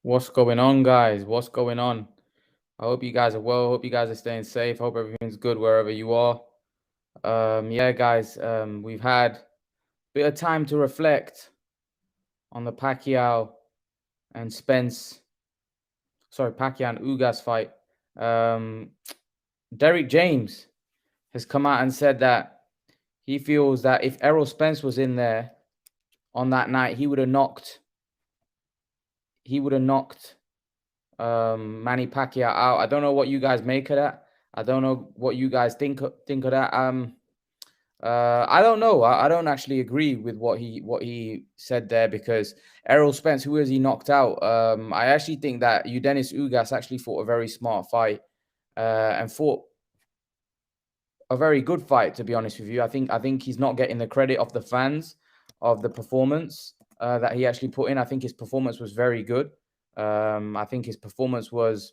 What's going on, guys? What's going on? I hope you guys are well. Hope you guys are staying safe. Hope everything's good wherever you are. Yeah, guys, we've had a bit of time to reflect on the Pacquiao and Pacquiao and Ugas fight. Um, Derek James has come out and said that he feels that if Errol Spence was in there on that night, he would have knocked Manny Pacquiao out. I don't know what you guys make of that. I don't know what you guys think of that. I don't know. I don't actually agree with what he said there, because Errol Spence, who has he knocked out? I actually think that Udenis Ugas actually fought a very smart fight and fought a very good fight, to be honest with you. I think he's not getting the credit of the fans of the performance that he actually put in. I think his performance was very good. I think his performance was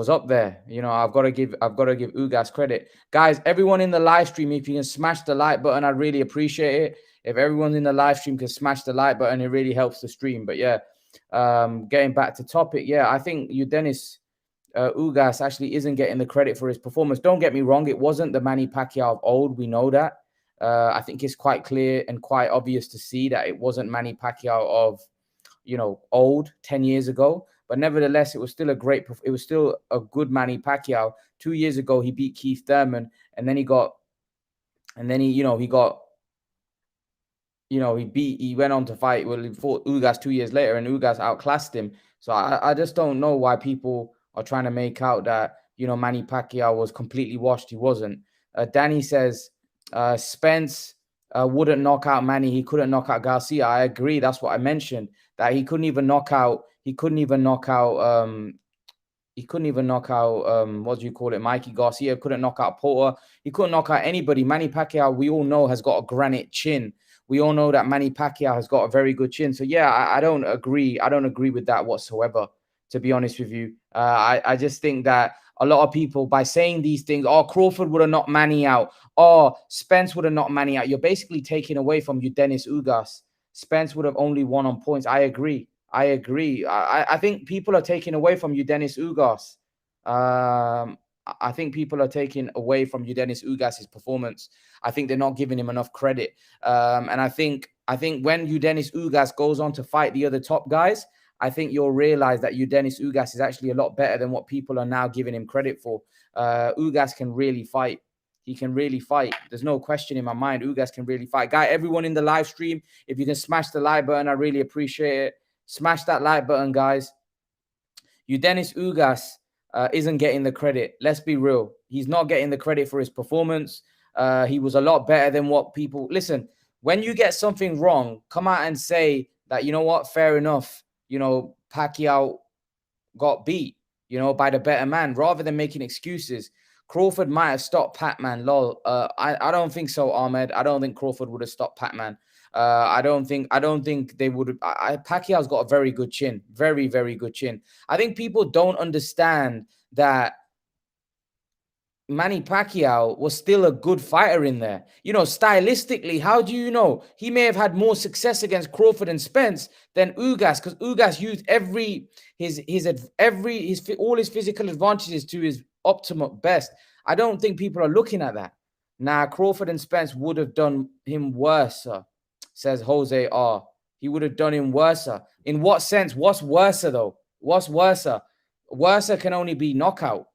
up there. You know, I've got to give Ugas credit. Guys, everyone in the live stream, if you can smash the like button, I'd really appreciate it. If everyone in the live stream can smash the like button, it really helps the stream. But yeah, getting back to topic, yeah, I think Udenis Ugas actually isn't getting the credit for his performance. Don't get me wrong, it wasn't the Manny Pacquiao of old. We know that. I think it's quite clear and quite obvious to see that it wasn't Manny Pacquiao of, old 10 years ago. But nevertheless, it was still a good Manny Pacquiao. 2 years ago, he beat Keith Thurman, and then he went on to fight. Well, he fought Ugas 2 years later, and Ugas outclassed him. So I just don't know why people are trying to make out that, Manny Pacquiao was completely washed. He wasn't. Danny says Spence wouldn't knock out Manny. He couldn't knock out Garcia. I agree. That's what I mentioned. That he couldn't even knock out. What do you call it? Mikey Garcia couldn't knock out Porter. He couldn't knock out anybody. Manny Pacquiao, we all know, has got a granite chin. We all know that Manny Pacquiao has got a very good chin. So yeah, I don't agree. I don't agree with that whatsoever, to be honest with you. I just think that a lot of people, by saying these things, Crawford would have knocked Manny out, Spence would have knocked Manny out, you're basically taking away from Udenis Ugas. Spence would have only won on points. I agree. I think people are taking away from Udenis Ugas. I think people are taking away from Udenis Ugas' performance. I think they're not giving him enough credit. And I think when Udenis Ugas goes on to fight the other top guys, I think you'll realize that Udenis Ugas is actually a lot better than what people are now giving him credit for. Ugas can really fight. He can really fight. There's no question in my mind. Ugas can really fight. Guy, everyone in the live stream, if you can smash the like button, I really appreciate it. Smash that like button, guys. Udenis Ugas isn't getting the credit. Let's be real. He's not getting the credit for his performance. He was a lot better than what people... Listen, when you get something wrong, come out and say that, you know what, fair enough. Pacquiao got beat, by the better man, rather than making excuses. Crawford might have stopped Pat-Man, lol. I don't think so, Ahmed. I don't think Crawford would have stopped Pat-Man. I don't think they would have. Pacquiao's got a very good chin. Very, very good chin. I think people don't understand that Manny Pacquiao was still a good fighter in there. Stylistically, how do you know? He may have had more success against Crawford and Spence than Ugas, because Ugas used all his physical advantages to his optimal best. I don't think people are looking at that. Now, Crawford and Spence would have done him worse, says Jose R. He would have done him worse. In what sense? What's worse, though? What's worse? Worse can only be knockout.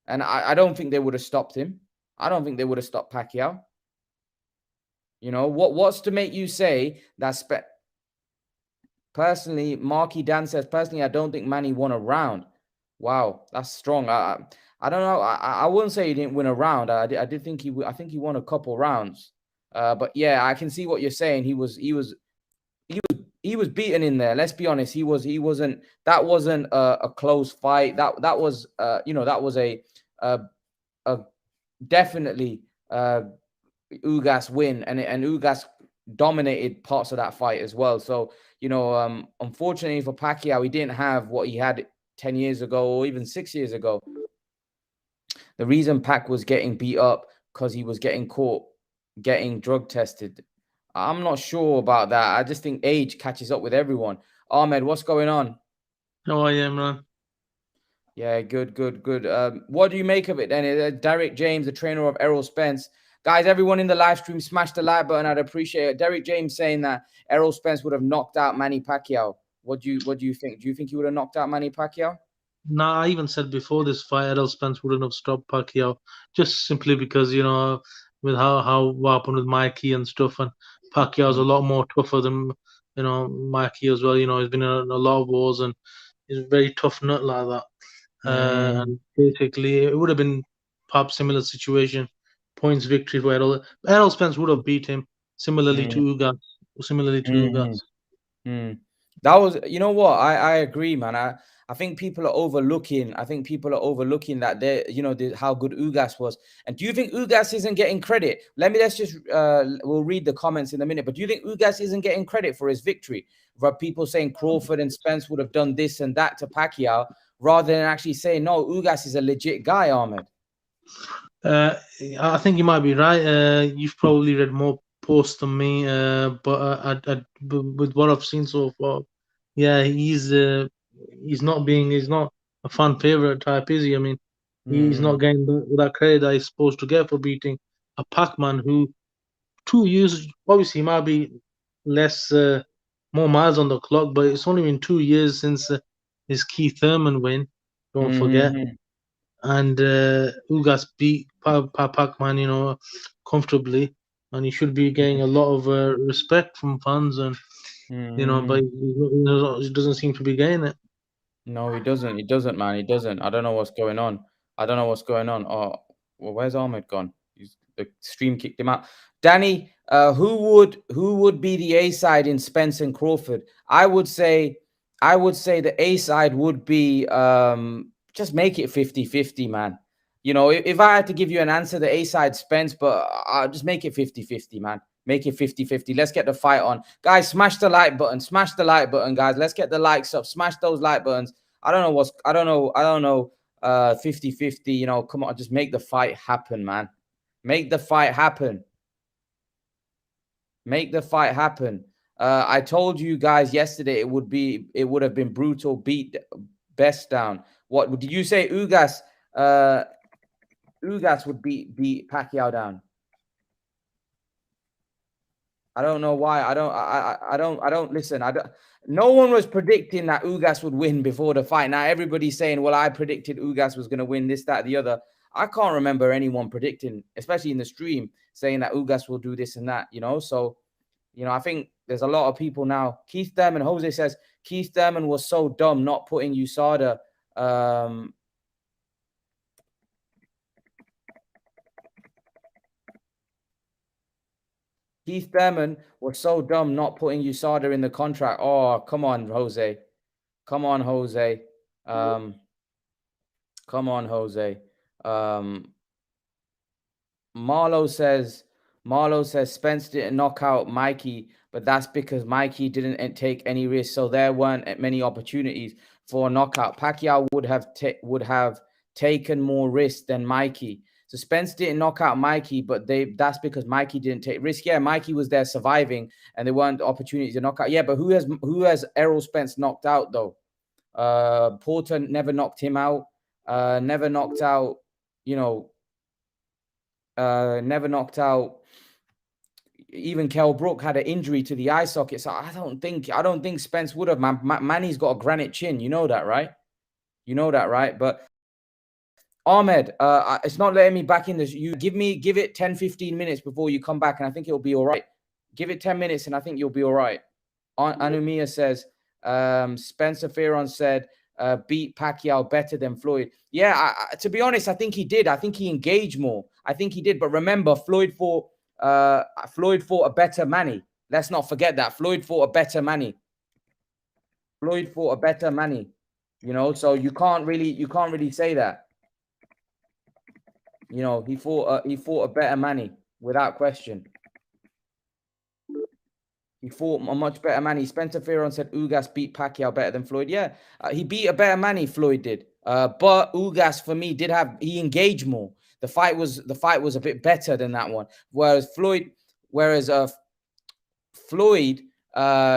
And I don't think they would have stopped him. I don't think they would have stopped Pacquiao. What's to make you say that? Personally, Marky Dan says, personally, I don't think Manny won a round. Wow, that's strong. I don't know. I wouldn't say he didn't win a round. I think he won a couple rounds. But yeah, I can see what you're saying. He was beaten in there. Let's be honest. That wasn't a close fight. That was a definitely Ugas win, and Ugas dominated parts of that fight as well. So unfortunately for Pacquiao, he didn't have what he had 10 years ago or even 6 years ago. The reason Pac was getting beat up because he was getting caught getting drug tested. I'm not sure about that. I just think age catches up with everyone. Ahmed, what's going on? How are you, Imran? Yeah, good, good, good. What do you make of it then? Derek James, the trainer of Errol Spence. Guys, everyone in the live stream, smash the like button. I'd appreciate it. Derek James saying that Errol Spence would have knocked out Manny Pacquiao. What do you think? Do you think he would have knocked out Manny Pacquiao? Nah, I even said before this fight, Errol Spence wouldn't have stopped Pacquiao, just simply because with how what happened with Mikey and stuff, and Pacquiao's a Mm, lot more tougher than Mikey as well. He's been in a lot of wars and he's a very tough nut like that. mm, And basically, it would have been perhaps similar situation, points victory for Errol Spence would have beat him similarly to mm, Ugas, similarly to mm, Ugas. mm. That was, you know what? I agree, man. I think people are overlooking. I think people are overlooking that how good Ugas was. And do you think Ugas isn't getting credit? Let's just we'll read the comments in a minute. But do you think Ugas isn't getting credit for his victory? For people saying Crawford and Spence would have done this and that to Pacquiao, rather than actually saying no, Ugas is a legit guy, Ahmed. Uh, I think you might be right. You've probably read more posts than me, but with what I've seen so far, yeah, he's not a fan favorite type, is he? I mean, he's not Mm, getting that credit that he's supposed to get for beating a Pac-Man who 2 years, obviously, he might be less, more miles on the clock, but it's only been 2 years since his Keith Thurman win. Don't forget, mm, and Ugas beat Pac-Man, comfortably, and he should be getting a lot of respect from fans, and but mm. he doesn't seem to be getting it. No, he doesn't. He doesn't, man. He doesn't. I don't know what's going on. I don't know what's going on. Oh, well, where's Ahmed gone? The stream kicked him out. Danny, who would be the A side in Spence and Crawford? I would say the A side would be just make it 50-50, man. If I had to give you an answer, the A side Spence, but I'll just make it 50-50, man. Make it 50-50. Let's get the fight on. Guys, smash the like button. Smash the like button, guys. Let's get the likes up. Smash those like buttons. I don't know 50-50, come on, just make the fight happen, man. Make the fight happen. Make the fight happen. I told you guys yesterday it would have been brutal. Beat Best down. What did you say? Uh, Ugas would beat Pacquiao down. I don't know why. I don't listen. I don't. No one was predicting that Ugas would win before the fight. Now everybody's saying, "Well, I predicted Ugas was going to win this, that, the other." I can't remember anyone predicting, especially in the stream, saying that Ugas will do this and that. So I think there's a lot of people now. Keith Thurman, Jose says Keith Thurman was so dumb not putting USADA. Um, Keith Thurman was so dumb not putting USADA in the contract. Oh, come on, Jose. Come on, Jose. Um, come on, Jose. Um, Marlo says Marlo says Spence didn't knock out Mikey, but that's because Mikey didn't take any risks, so there weren't many opportunities for a knockout. Pacquiao would have taken more risks than Mikey. So Spence didn't knock out Mikey, but that's because Mikey didn't take risk. Yeah, Mikey was there surviving, and there weren't opportunities to knock out. Yeah, but who has Errol Spence knocked out though? Porter never knocked him out. Never knocked out. You know, never knocked out. Even Kell Brook had an injury to the eye socket, so I don't think Spence would have. Manny's got a granite chin. You know that, right? You know that, right? But Ahmed, it's not letting me back in this. You give it 10, 15 minutes before you come back, and I think it'll be all right. Give it 10 minutes, and I think you'll be all right. Anumiya says, Spencer Fearon said, beat Pacquiao better than Floyd. Yeah, to be honest, I think he did. I think he engaged more. I think he did. But remember, Floyd fought a better Manny. Let's not forget that. Floyd fought a better Manny. Floyd fought a better Manny. So you can't really say that. He fought a better Manny without question. He fought a much better Manny. Spencer Fearon said Ugas beat Pacquiao better than Floyd. Yeah, he beat a better Manny. Floyd did. But Ugas for me he engaged more. The fight was a bit better than that one. Whereas Floyd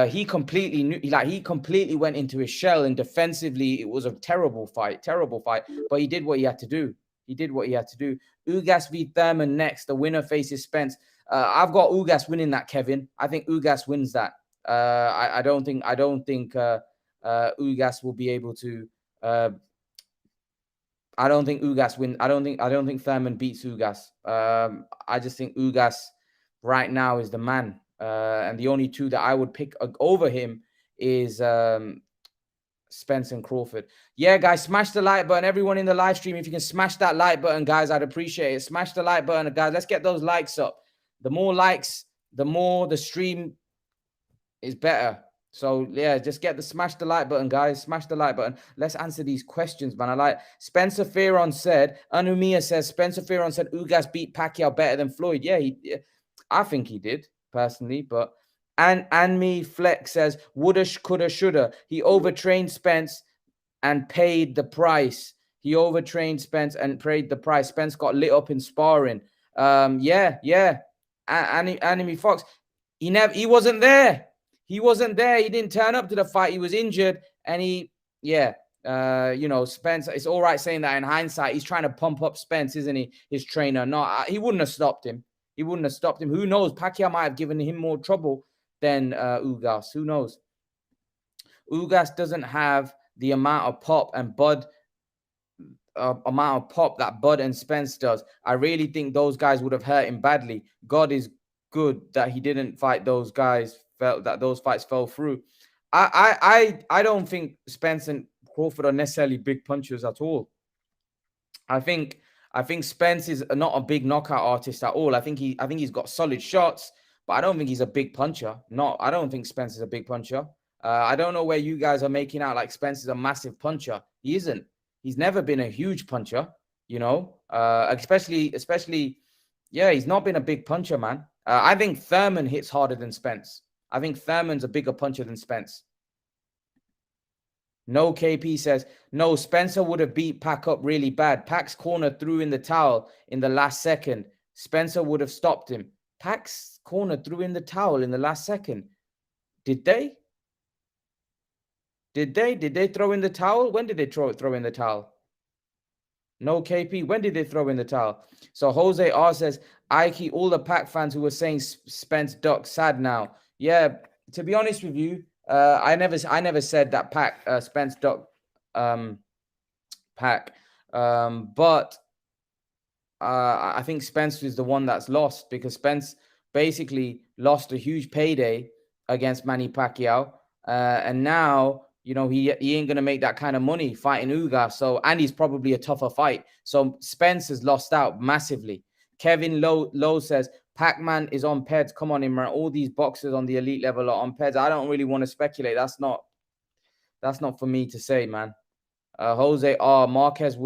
he completely knew, he completely went into his shell, and defensively it was a terrible fight, but he did what he had to do. Ugas v Thurman next. The winner faces Spence. I've got Ugas winning that, Kevin. I think Ugas wins that. I don't think Ugas will be able to. I don't think Ugas win. I don't think Thurman beats Ugas. I just think Ugas right now is the man. And the only two that I would pick over him is Spence and Crawford. Yeah, guys, smash the like button. Everyone in the live stream, if you can smash that like button, guys, I'd appreciate it. Smash the like button, guys. Let's get those likes up. The more likes, the more the stream is better. So yeah, just smash the like button, guys. Smash the like button. Let's answer these questions, man. I like Spencer Fearon said. Anumia says Spencer Fearon said Ugas beat Pacquiao better than Floyd. Yeah, I think he did personally, but and me Flex says woulda, coulda, shoulda. He overtrained Spence and paid the price. Spence got lit up in sparring. Yeah. Anime Fox. He wasn't there. He didn't turn up to the fight. He was injured, and Spence, it's all right saying that in hindsight. He's trying to pump up Spence, isn't he? His trainer. No, he wouldn't have stopped him. Who knows? Pacquiao might have given him more trouble than Ugas. Who knows? Ugas doesn't have the amount of pop that Bud and Spence does. I really think those guys would have hurt him badly. God is good that he didn't fight those guys. Felt that those fights fell through. I don't think Spence and Crawford are necessarily big punchers at all. I think Spence is not a big knockout artist at all. I think he's got solid shots, but I don't think he's a big puncher. I don't think Spence is a big puncher. I don't know where you guys are making out like Spence is a massive puncher. He isn't. He's never been a huge puncher, especially, he's not been a big puncher, man. I think Thurman hits harder than Spence. I think Thurman's a bigger puncher than Spence. No KP says, no, Spencer would have beat Pac up really bad. Pac's corner threw in the towel in the last second. Spencer would have stopped him. Pac's corner threw in the towel in the last second. Did they? Did they throw in the towel? When did they throw in the towel? No KP. When did they throw in the towel? So Jose R says, Ike, all the Pac fans who were saying Spence duck sad now. Yeah, to be honest with you, I never said that Spence duck Pac. But I think Spence is the one that's lost, because Spence basically lost a huge payday against Manny Pacquiao, and now he ain't gonna make that kind of money fighting Ugas. So, and he's probably a tougher fight. So Spence has lost out massively. Kevin Lowe says Pac-Man is on PEDs. Come on, Imran. All these boxers on the elite level are on PEDs. I don't really want to speculate. That's not for me to say, man. Jose R. Marquez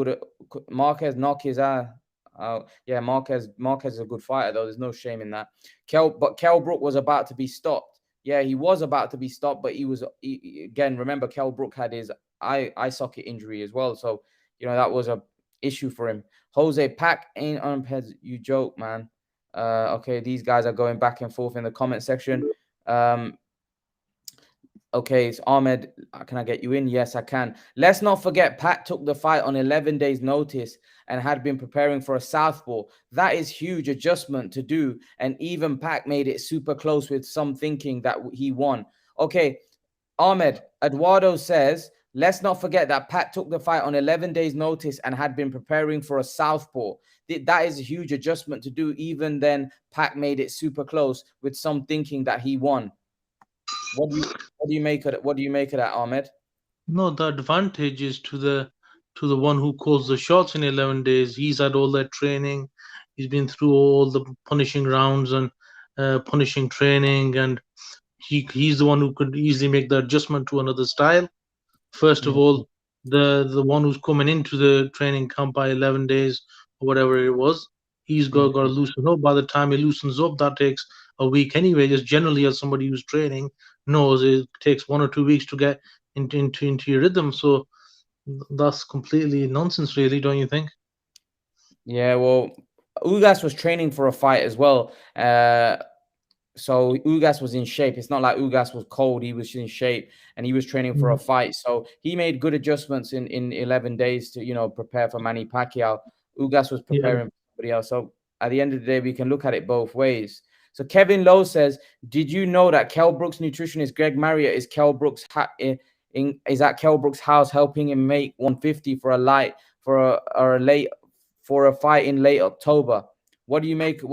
knock his ass. Yeah, Marquez is a good fighter though. There's no shame in that. But Kell Brook was about to be stopped. Yeah, he was about to be stopped, but again, remember Kell Brook had his eye socket injury as well. So, that was a issue for him. Jose, Pac ain't on PEDs. You joke, man. Okay, these guys are going back and forth in the comment section. Okay, it's Ahmed. Can I get you in? Yes, I can. Let's not forget, Pat took the fight on 11 days' notice and had been preparing for a southpaw. That is huge adjustment to do. And even Pac made it super close with some thinking that he won. Okay, Ahmed, Eduardo says, let's not forget that Pat took the fight on 11 days' notice and had been preparing for a southpaw. That is a huge adjustment to do. Even then, Pac made it super close with some thinking that he won. What do you make of it? What do you make of that, Ahmed? No, the advantage is to the one who calls the shots in 11 days. He's had all that training. He's been through all the punishing rounds and punishing training, and he's the one who could easily make the adjustment to another style. First of all, the one who's coming into the training camp by 11 days or whatever it was, he's got to loosen up. By the time he loosens up, that takes a week anyway. Just generally, as somebody who's training knows, it takes 1 or 2 weeks to get into your rhythm. So that's completely nonsense, really, don't you think? Yeah, well, Ugas was training for a fight as well. So Ugas was in shape. It's not like Ugas was cold. He was in shape and he was training for a fight. So he made good adjustments in 11 days to, prepare for Manny Pacquiao. Ugas was Yeah. preparing for somebody else. So at the end of the day, we can look at it both ways. So Kevin Lowe says, did you know that Kell Brook's nutritionist Greg Marriott is Kell Brook's is at Kell Brook's house helping him make 150 for a fight in late October? What do you make of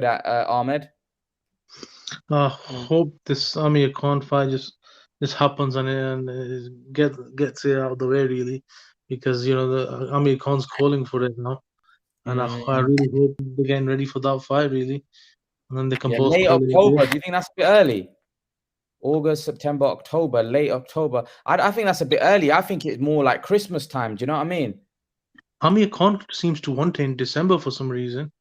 that, Ahmed? I hope this Amir Khan fight just happens and gets it out of the way really, because the Amir Khan's calling for it now, and I Mm. really hope they're getting ready for that fight really, and then they can Yeah, both late call it a October. day. Do you think that's a bit early? August, September, October, late October. I think that's a bit early. I think it's more like Christmas time. Do you know what I mean? Amir Khan seems to want it in December for some reason,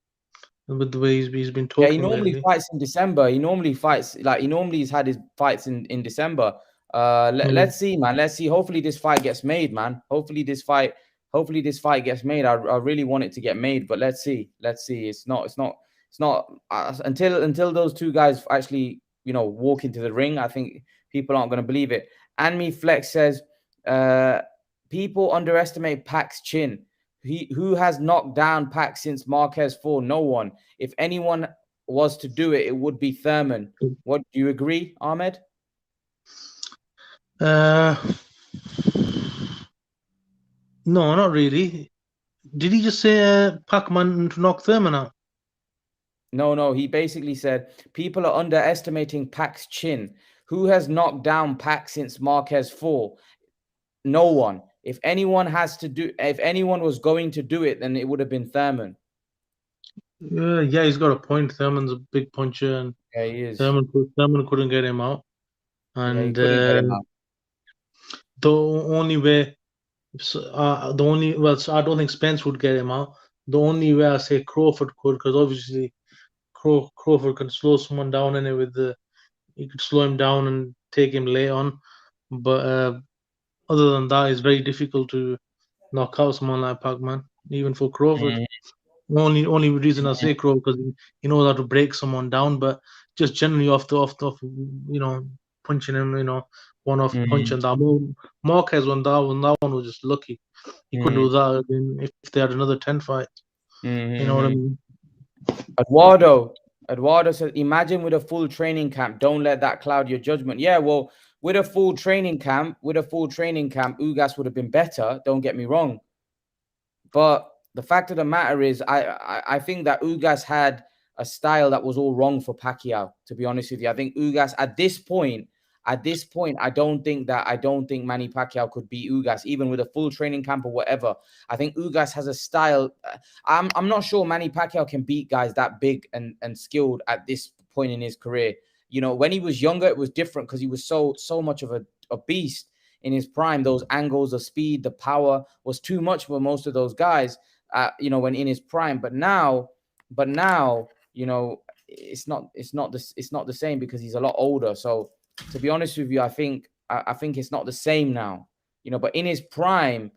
with the way he's been Yeah, he talking normally lately. fights in December. He normally has had his fights in December. Mm. Let's see, man. Let's see. Hopefully this fight gets made, man. Hopefully this fight gets made. I really want it to get made, but let's see. Let's see. It's not until those two guys actually, walk into the ring. I think people aren't going to believe it. Anmi Flex says, people underestimate Pac's chin. Who has knocked down Pac since Marquez fought? No one. If anyone was to do it, it would be Thurman. What do you agree, Ahmed? Uh, no, not really. Did he just say Pac-Man to knock Thurman out? No. He basically said people are underestimating Pac's chin. Who has knocked down Pac since Marquez fought? No one. If anyone was going to do it, then it would have been Thurman. Yeah, he's got a point. Thurman's a big puncher, and Yeah, he is. Thurman couldn't get him out. Yeah, he And couldn't get him out. the only way, so I don't think Spence would get him out. The only way I say Crawford could, because obviously Crawford can slow someone down in it he could slow him down and take him late on. But other than that, it's very difficult to knock out someone like Pac-Man, even for Crawford. Mm, Only reason I mm, say Crawford because he knows how to break someone down, but just generally off, punching him, one-off punch, mm, and that Marquez that one was just lucky. He couldn't mm, do that again if they had another 10 fights. You know what I mm. mean? Eduardo says, imagine with a full training camp. Don't let that cloud your judgment. Yeah, well, with a full training camp, Ugas would have been better. Don't get me wrong. But the fact of the matter is, I think that Ugas had a style that was all wrong for Pacquiao. To be honest with you, I think Ugas at this point, I don't think Manny Pacquiao could beat Ugas, even with a full training camp or whatever. I think Ugas has a style. I'm not sure Manny Pacquiao can beat guys that big and skilled at this point in his career. When he was younger, it was different because he was so much of a beast in his prime. Those angles, the speed, the power was too much for most of those guys. When in his prime. But now, it's not the same because he's a lot older. So to be honest with you, I think it's not the same now. But in his prime,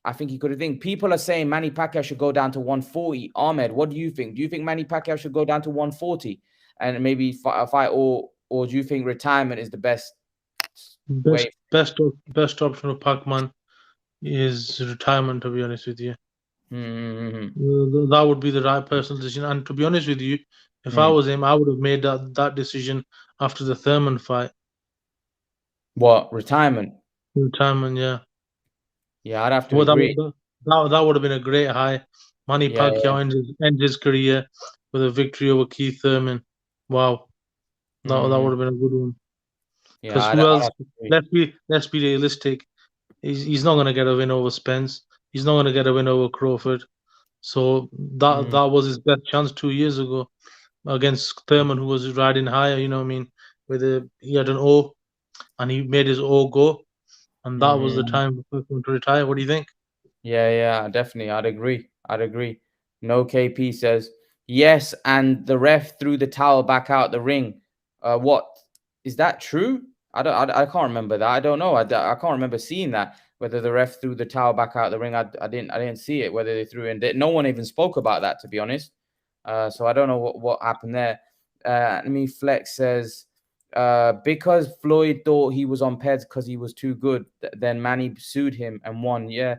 I think he could have think. People are saying Manny Pacquiao should go down to 140. Ahmed, what do you think? Do you think Manny Pacquiao should go down to 140 and maybe fight, or do you think retirement is the best Best way? best option for Pac-Man is retirement. To be honest with you, Mm-hmm. that would be the right personal decision. And to be honest with you, if I Mm. was him, I would have made that decision after the Thurman fight. What, retirement? Retirement, yeah. Yeah, I'd have to Well, agree. that would have been a great high. Manny Yeah, Pacquiao ends his career with a victory over Keith Thurman. Wow, that would mm, have been a good one. yeah, Because I'd who else? have to agree. Let's be realistic. He's not going to get a win over Spence. He's not going to get a win over Crawford. So Mm, that was his best chance 2 years ago against Thurman, who was riding higher. You know what I mean? He had an O, and he made his O go, and that was the mm. time for him to retire. What do you think? Yeah, definitely. I'd agree. No KP says yes, and the ref threw the towel back out the ring. What is that true? I can't remember that. I don't know. I can't remember seeing that. Whether the ref threw the towel back out the ring, I didn't see it. Whether they threw in, no one even spoke about that, to be honest. So I don't know what happened there. Enemy Flex says, because Floyd thought he was on Peds because he was too good, then Manny sued him and won. Yeah,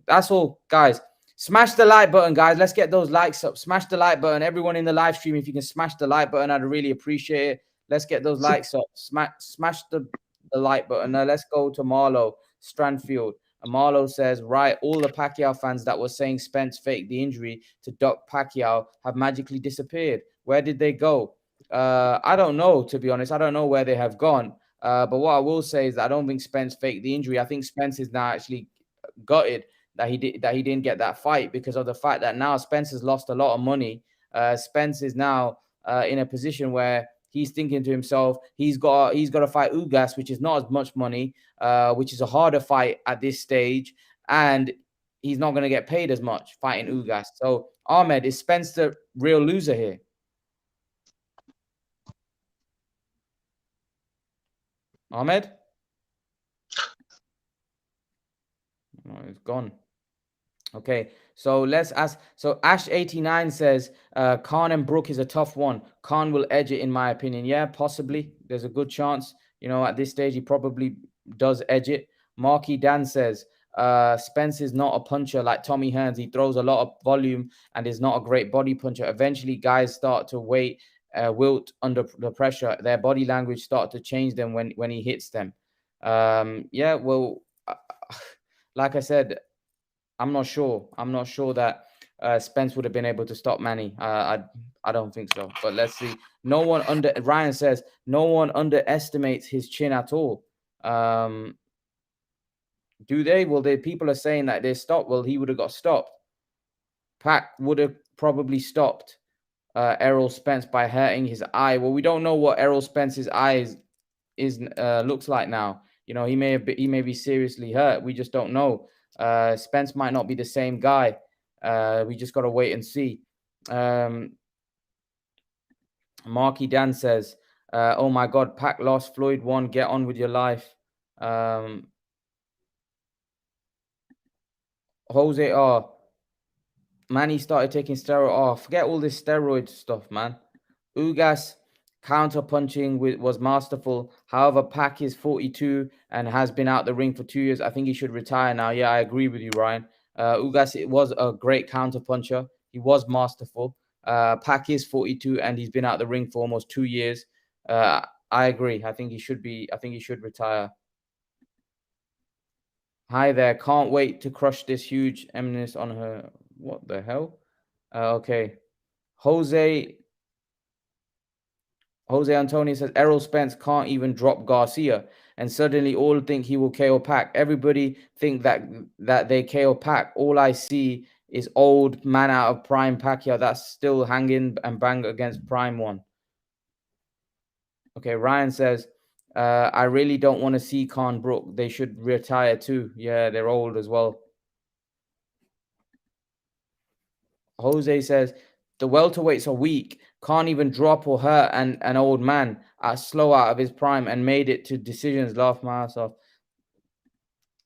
that's all, guys. Smash the like button, guys. Let's get those likes up. Smash the like button. Everyone in the live stream, if you can smash the like button, I'd really appreciate it. Let's get those likes up. Smash the like button. Now let's go to Marlo Stranfield. And Marlo says, right, all the Pacquiao fans that were saying Spence faked the injury to duck Pacquiao have magically disappeared. Where did they go? I don't know, to be honest. I don't know where they have gone. But what I will say is that I don't think Spence faked the injury. I think Spence is now actually gutted that he didn't get that fight, because of the fact that now Spence has lost a lot of money. Spence is now in a position where he's thinking to himself, he's got to fight Ugas, which is not as much money, which is a harder fight at this stage, and he's not going to get paid as much fighting Ugas. So, Ahmed, is Spence the real loser here? Ahmed? Oh, it's gone. Okay, so let's ask. So Ash89 says, Khan and Brook is a tough one. Khan will edge it, in my opinion. Yeah, possibly. There's a good chance. You know, at this stage, he probably does edge it. Marky Dan says, Spence is not a puncher like Tommy Hearns. He throws a lot of volume and is not a great body puncher. Eventually, guys start to wilt under the pressure. Their body language start to change them when he hits them. Yeah, well, like I said, I'm not sure. I'm not sure that Spence would have been able to stop Manny. I don't think so. But let's see. Ryan says no one underestimates his chin at all. Do they? Well, people are saying that they stopped. Well, he would have got stopped. Pac would have probably stopped Errol Spence by hurting his eye. Well, we don't know what Errol Spence's eyes looks like now. You know, he may be seriously hurt. We just don't know. Spence might not be the same guy. We just got to wait and see. Marky Dan says, oh my God, Pac lost, Floyd won. Get on with your life. Jose R. Manny started taking steroid. Oh, forget all this steroid stuff, man. Ugas counter punching was masterful. However, Pac is 42 and has been out the ring for 2 years. I think he should retire now. Yeah, I agree with you, Ryan. Ugas, it was a great counter puncher. He was masterful. Pac is 42 and he's been out the ring for almost 2 years. I agree. I think he should retire. Hi there. Can't wait to crush this huge eminence on her. What the hell? Okay. Jose Antonio says Errol Spence can't even drop Garcia, and suddenly all think he will KO Pac. Everybody think that they KO Pac. All I see is old man out of prime Pacquiao that's still hanging and bang against prime one. Okay, Ryan says, I really don't want to see Khan Brook. They should retire too. Yeah, they're old as well. Jose says, the welterweights are weak. Can't even drop or hurt an old man slow out of his prime and made it to decisions. Laugh my ass off.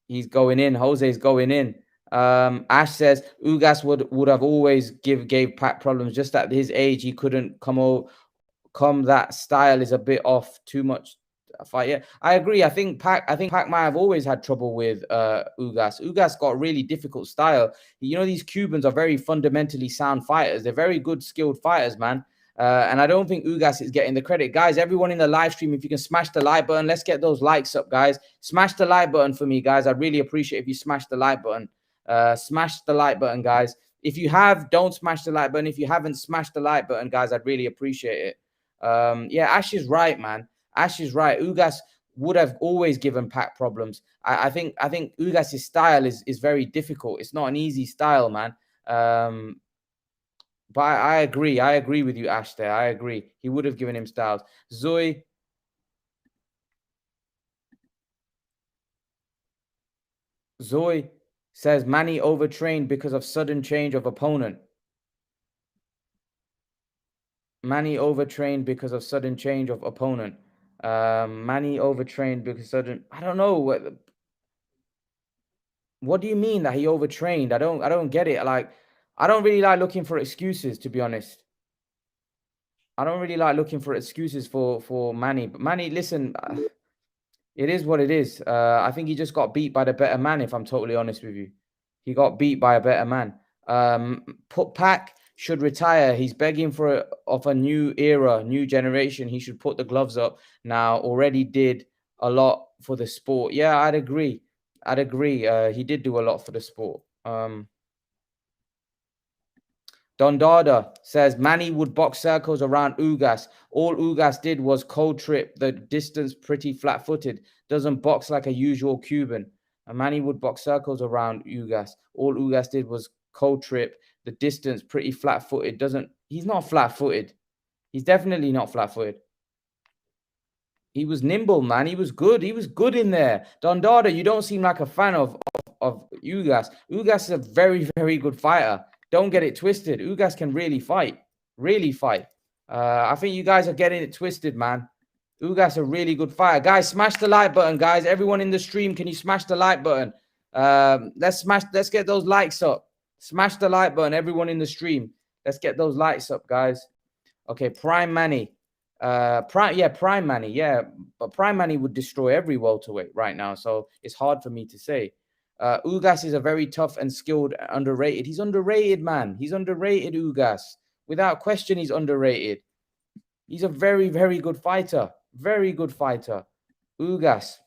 He's going in. Jose's going in. Ash says Ugas would have always gave Pac problems. Just at his age, he couldn't come. That style is a bit off. Too much fight. Yeah, I agree. I think Pac might have always had trouble with Ugas. Ugas got a really difficult style. You know, these Cubans are very fundamentally sound fighters. They're very good, skilled fighters, man. And I don't think Ugas is getting the credit. Guys, everyone in the live stream, if you can smash the like button, let's get those likes up, guys. Smash the like button for me, guys. I'd really appreciate if you smash the like button. Smash the like button, guys. If you have, don't smash the like button. If you haven't smashed the like button, guys, I'd really appreciate it. Yeah, Ash is right, man. Ash is right. Ugas would have always given Pac problems. I think Ugas' style is very difficult. It's not an easy style, man. But I agree. I agree with you, Ash, there. I agree. He would have given him styles. Zoe says Manny overtrained because of sudden change of opponent. Manny overtrained because of sudden change of opponent. Manny overtrained because sudden. I don't know what do you mean that he overtrained? I don't get it. Like, I don't really like looking for excuses, to be honest. I don't really like looking for excuses for Manny. But Manny, listen, it is what it is. I think he just got beat by the better man, if I'm totally honest with you. He got beat by a better man. Pac should retire. He's begging for a new era, new generation. He should put the gloves up now. Already did a lot for the sport. Yeah, I'd agree. I'd agree. He did do a lot for the sport. Don Dada says Manny would box circles around Ugas. All Ugas did was cold trip the distance pretty flat-footed. Doesn't box like a usual Cuban. And Manny would box circles around Ugas. All Ugas did was cold trip the distance pretty flat-footed. He's not flat-footed. He's definitely not flat-footed. He was nimble, man. He was good. He was good in there. Don Dada, you don't seem like a fan of Ugas. Ugas is a very, very good fighter. Don't get it twisted. Ugas can really fight. Really fight. I think you guys are getting it twisted, man. Ugas a really good fighter. Guys, smash the like button, guys. Everyone in the stream, can you smash the like button? Let's get those likes up. Smash the like button, everyone in the stream. Let's get those likes up, guys. Okay, Prime Manny. Prime Manny, yeah. But Prime Manny would destroy every welterweight right now. So it's hard for me to say. Ugas is a very tough and skilled, underrated. He's underrated, man. He's underrated, Ugas. Without question, he's underrated. He's a very, very good fighter. Very good fighter. Ugas.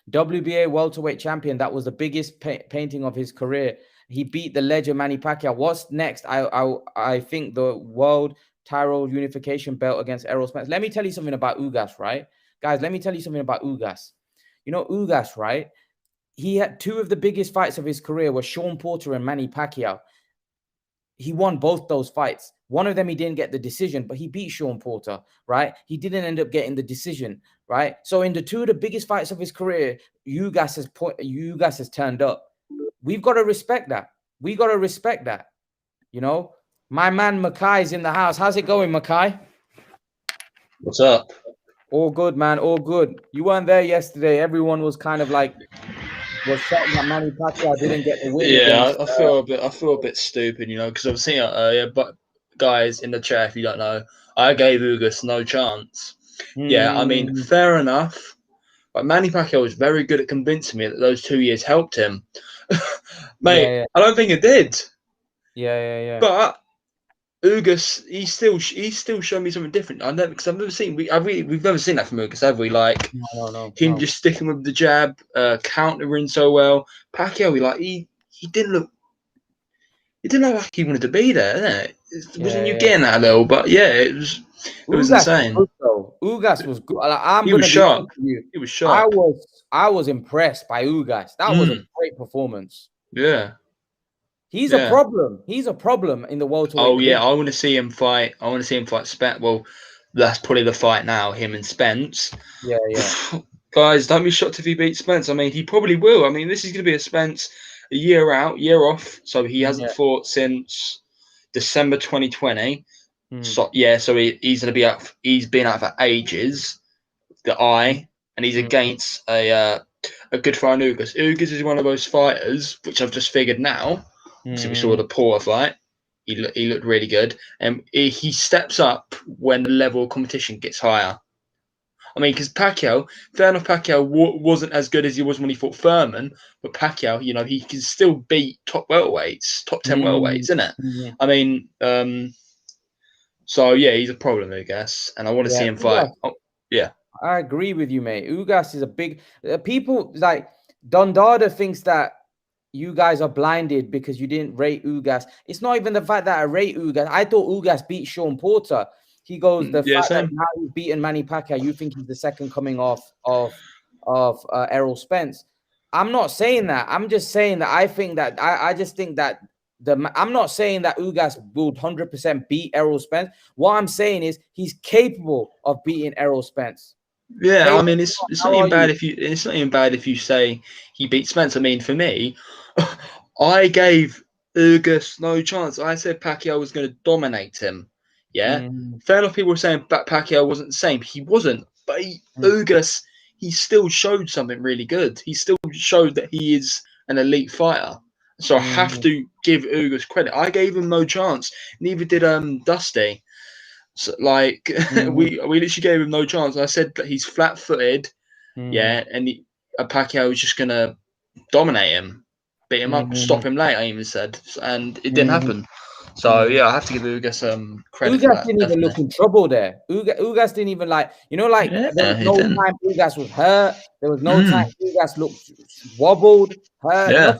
WBA welterweight champion. That was the biggest painting of his career. He beat the legend Manny Pacquiao. What's next? I think the world title unification belt against Errol Spence. Let me tell you something about Ugas, right? Guys, let me tell you something about Ugas. You know, Ugas, right? He had two of the biggest fights of his career were Sean Porter and Manny Pacquiao. He won both those fights. One of them, he didn't get the decision, but he beat Sean Porter, right? He didn't end up getting the decision, right? So in the two of the biggest fights of his career, Ugas has turned up. We've got to respect that. We got to respect that. You know, my man Mackay is in the house. How's it going, Mackay? What's up? All good, man. All good. You weren't there yesterday. Everyone was kind of like was shocked that Manny Pacquiao didn't get the win. Yeah, I feel a bit stupid, you know, because I've seen it earlier. But guys in the chat, if you don't know, I gave Ugas no chance. Yeah, I mean, fair enough. But Manny Pacquiao was very good at convincing me that those 2 years helped him. Mate, yeah. I don't think it did. Yeah. But Ugas, he still showed me something different. I know, because I've never seen we've never seen that from Ugas, have we? Like him just sticking with the jab, countering so well. Pacquiao, he didn't look like he wanted to be there, didn't it? Wasn't you getting that a little? But yeah, it was insane. Ugas was good. He was sharp. He was sharp. I was impressed by Ugas. That was a great performance. Yeah. He's a problem. He's a problem in the welterweight. Oh yeah, I want to see him fight. Spence. Well, that's probably the fight now. Him and Spence. Yeah. Guys, don't be shocked if he beats Spence. I mean, he probably will. I mean, this is going to be a Spence a year out, year off. So he hasn't fought since December 2020. So yeah, so he's going to be out. He's been out for ages. And he's against a good fighter, Ugas. Ugas is one of those fighters, which I've just figured now. So we saw the Porter fight. He looked really good, and he steps up when the level of competition gets higher. I mean, because Pacquiao, fair enough, Pacquiao wasn't as good as he was when he fought Furman, but Pacquiao, you know, he can still beat top welterweights, top 10 welterweights, isn't it? I mean, so yeah, he's a problem, I guess, and I want to see him fight. Oh, yeah, I agree with you, mate. Ugas is a big. People like Don Dada thinks that you guys are blinded because you didn't rate Ugas. It's not even the fact that I rate Ugas. I thought Ugas beat Sean Porter. He goes, the fact that now he's beaten Manny Pacquiao, you think he's the second coming of Errol Spence. I'm not saying that. I'm just saying that I think that I just think that I'm not saying that Ugas will 100% beat Errol Spence. What I'm saying is he's capable of beating Errol Spence. Yeah, I mean, it's not even bad if you say he beat Spence. I mean, for me, I gave Ugas no chance. I said Pacquiao was going to dominate him. Yeah, fair enough. People were saying Pacquiao wasn't the same. He wasn't, but Ugas, he still showed something really good. He still showed that he is an elite fighter. So I have to give Ugas credit. I gave him no chance. Neither did Dusty. So, like we literally gave him no chance. I said that he's flat-footed, yeah, and Pacquiao was just gonna dominate him, beat him up, stop him late. I even said, and it didn't happen. So yeah, I have to give Ugas some credit for that. Didn't even look in trouble there. Ugas didn't even there was no time Ugas was hurt. There was no time Ugas looked wobbled, hurt. Yeah.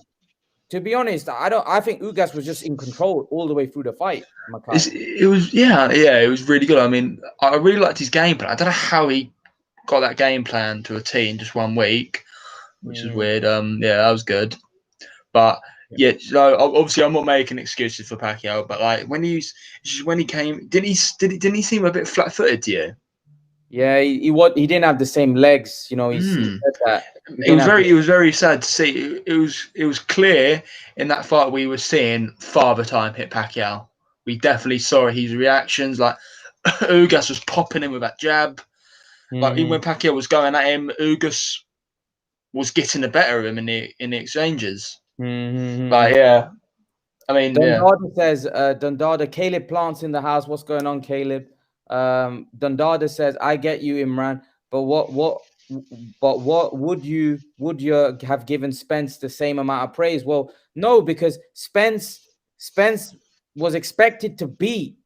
To be honest, I think Ugas was just in control all the way through the fight. It was really good. I mean, I really liked his game plan. I don't know how he got that game plan to a T in just 1 week, which is weird. That was good. But yeah, so obviously I'm not making excuses for Pacquiao, but like when he came, didn't he seem a bit flat-footed to you? Yeah, he didn't have the same legs, you know. He said that. It was very sad to see. It was clear in that fight we were seeing Father Time hit Pacquiao. We definitely saw his reactions. Like Ugas was popping him with that jab. Like even when Pacquiao was going at him, Ugas was getting the better of him in the exchanges. Like I mean, Dundada says, Dundada, Caleb Plant's in the house. What's going on, Caleb? Dundada says, I get you, Imran, but what would you have given Spence the same amount of praise? Well, no, because Spence was expected to beat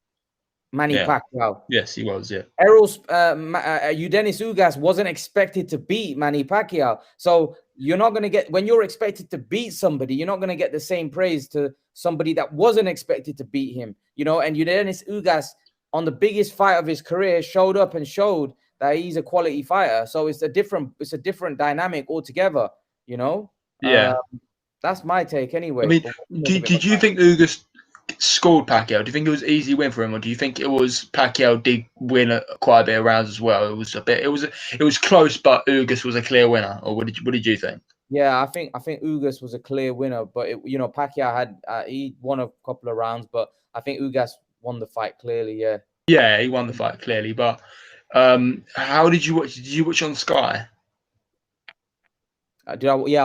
Manny Pacquiao. Yes, he was. Yeah. Errol Dennis Ugas wasn't expected to beat Manny Pacquiao. So you're not going to get, when you're expected to beat somebody, you're not going to get the same praise to somebody that wasn't expected to beat him. You know, and Dennis Ugas, on the biggest fight of his career, showed up and showed that he's a quality fighter. So it's a different dynamic altogether, you know? Yeah. That's my take anyway. I mean, did you think Ugas scored Pacquiao? Do you think it was an easy win for him, or do you think it was Pacquiao did win quite a bit of rounds as well? It was close, but Ugas was a clear winner. Or what did you think? Yeah, I think Ugas was a clear winner, but Pacquiao had he won a couple of rounds, but I think Ugas won the fight clearly. Yeah, he won the fight clearly, but how did you watch? Did you watch on Sky? I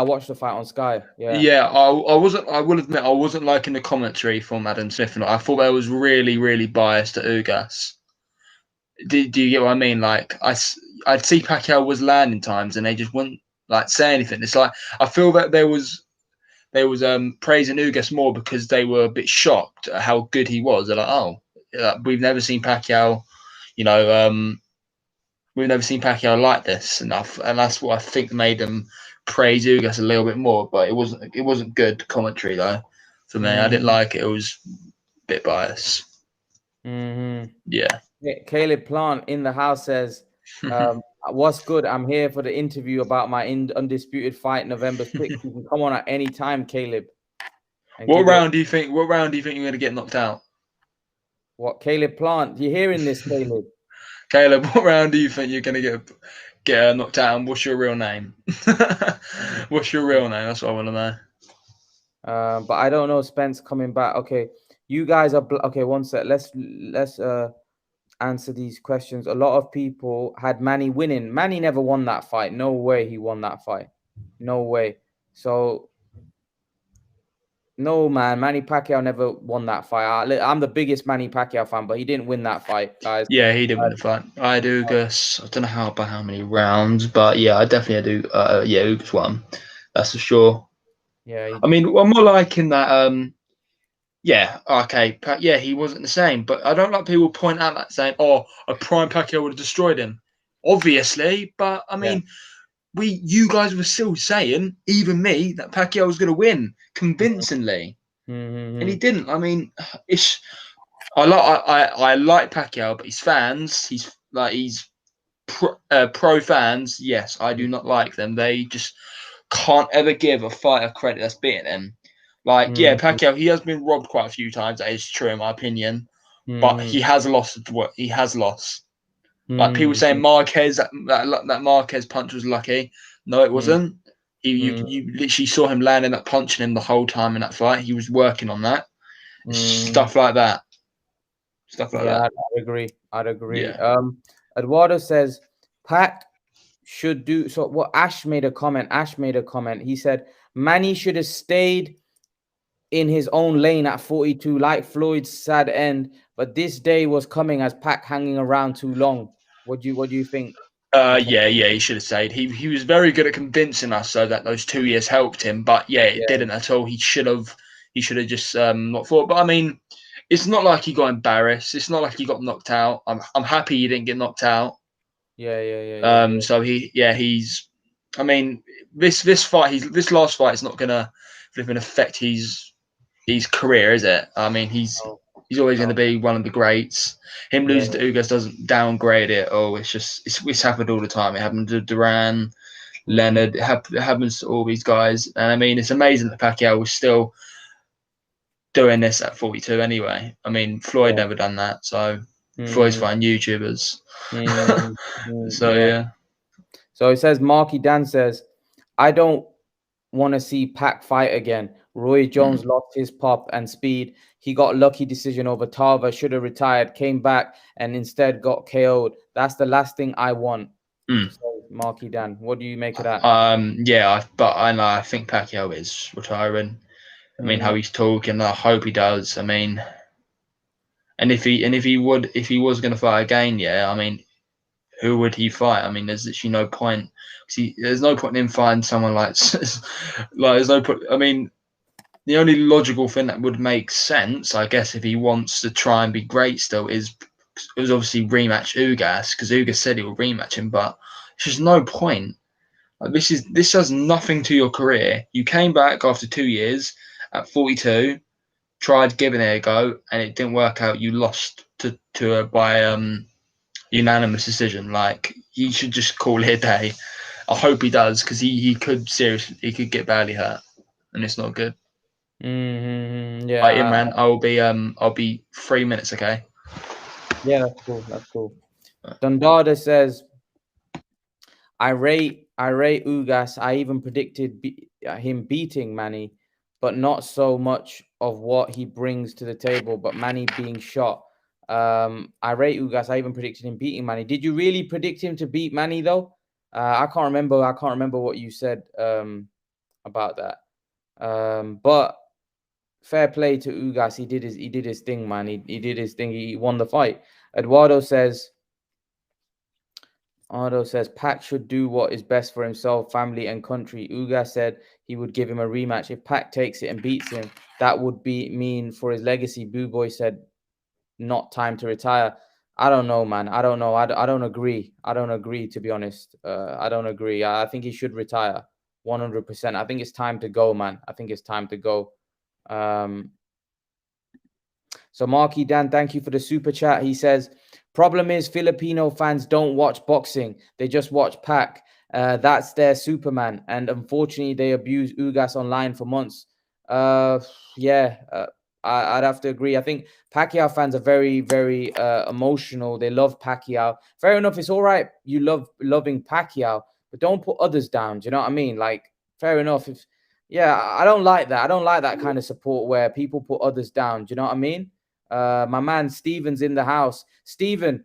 watched the fight on Sky. Yeah, I wasn't. I will admit, I wasn't liking the commentary from Adam Smith, and I thought that was really, really biased to Ugas. Do you get what I mean? Like I'd see Pacquiao was landing times, and they just wouldn't like say anything. It's like I feel that there was praising Ugas more because they were a bit shocked at how good he was. They're like, oh, we've never seen Pacquiao, we've never seen Pacquiao like this enough, and that's what I think made them praise Ugas a little bit more. But it wasn't good commentary though for me. I didn't like it. It was a bit biased. Yeah. Caleb Plant in the house says, what's good? I'm here for the interview about my undisputed fight November 6th. You can come on at any time, Caleb. What round do you think you're going to get knocked out? What, Caleb Plant? You hearing this, Caleb? Caleb, what round do you think you're going to get knocked out? And what's your real name? What's your real name? That's what I want to know. But I don't know. Spence coming back. Okay, you guys are okay. One sec. Let's answer these questions. A lot of people had Manny winning. Manny never won that fight. No way he won that fight. No way. So no, man. Manny Pacquiao never won that fight. I'm the biggest Manny Pacquiao fan, but he didn't win that fight, guys. Yeah, he didn't win the fight. I do guess. I don't know by how many rounds, but yeah, I definitely do. Yeah, Ugas won. That's for sure. Yeah. I mean, I'm more liking that. Yeah, okay. Yeah, he wasn't the same, but I don't like people point out that saying, "Oh, a prime Pacquiao would have destroyed him." Obviously, but I mean, you guys were still saying, even me, that Pacquiao was going to win convincingly, and he didn't. I mean, I like Pacquiao, but his fans, he's pro fans. Yes, I do not like them. They just can't ever give a fighter credit that's beating him. Like, yeah, Pacquiao, he has been robbed quite a few times. That is true, in my opinion. But he has lost. He has lost. Like people saying Marquez, that Marquez punch was lucky. No, it wasn't. You literally saw him landing that punching him the whole time in that fight. He was working on that. Stuff like that. I'd agree. Yeah. Eduardo says Pac should do so. What Ash made a comment. He said Manny should have stayed in his own lane at 42, like Floyd's sad end. But this day was coming as Pac hanging around too long. What do you think? Yeah, he should have stayed. He was very good at convincing us so that those 2 years helped him, but it didn't at all. He should have just not fought. But I mean, it's not like he got embarrassed. It's not like he got knocked out. I'm happy he didn't get knocked out. Yeah. So he's. I mean, this fight, this last fight is not gonna flipping affect his career, is it? I mean, he's always going to be one of the greats. Him losing to Ugas doesn't downgrade it. Oh, it's happened all the time. It happened to Duran, Leonard. It happens to all these guys. And I mean, it's amazing that Pacquiao was still doing this at 42 anyway. I mean, Floyd never done that. So Floyd's fighting YouTubers. So So it says, Marky Dan says, I don't want to see Pac fight again. Roy Jones lost his pop and speed. He got lucky decision over Tarver, should have retired, came back and instead got KO'd. That's the last thing I want. So, Marky Dan, what do you make of that? I think Pacquiao is retiring. I mean, how he's talking, I hope he does. I mean, and if he was going to fight again, I mean, who would he fight? I mean, there's literally no point. See, there's no point in fighting someone like there's no point. I mean, the only logical thing that would make sense, I guess, if he wants to try and be great still, is obviously rematch Ugas, because Ugas said he will rematch him, but there's just no point. Like, this does nothing to your career. You came back after 2 years at 42, tried giving it a go, and it didn't work out. You lost to by unanimous decision. Like, he should just call it a day. I hope he does, because he could get badly hurt, and it's not good. Yeah. Right, Imran, I'll be 3 minutes, okay? Yeah, that's cool. Dundada says, I rate Ugas. I even predicted him beating Manny, but not so much of what he brings to the table, but Manny being shot. I rate Ugas. I even predicted him beating Manny. Did you really predict him to beat Manny though? I can't remember what you said about that. But fair play to Ugas. He did his thing, man. He did his thing. He won the fight. Eduardo says Pac should do what is best for himself, family, and country. Ugas said he would give him a rematch. If Pac takes it and beats him, that would be mean for his legacy. Boo Boy said, not time to retire. I don't know, man. I don't know. I don't agree. I don't agree, to be honest. I don't agree. I think he should retire 100%. I think it's time to go, man. I think it's time to go. So Marky Dan, thank you for the super chat. He says, problem is Filipino fans don't watch boxing. They just watch Pac. That's their Superman. And unfortunately, they abuse Ugas online for months. I'd have to agree. I think Pacquiao fans are very, very emotional. They love Pacquiao. Fair enough. It's all right. You loving Pacquiao, but don't put others down. Do you know what I mean? Like, fair enough. I don't like that. I don't like that kind of support where people put others down. Do you know what I mean? My man Steven's in the house. Steven,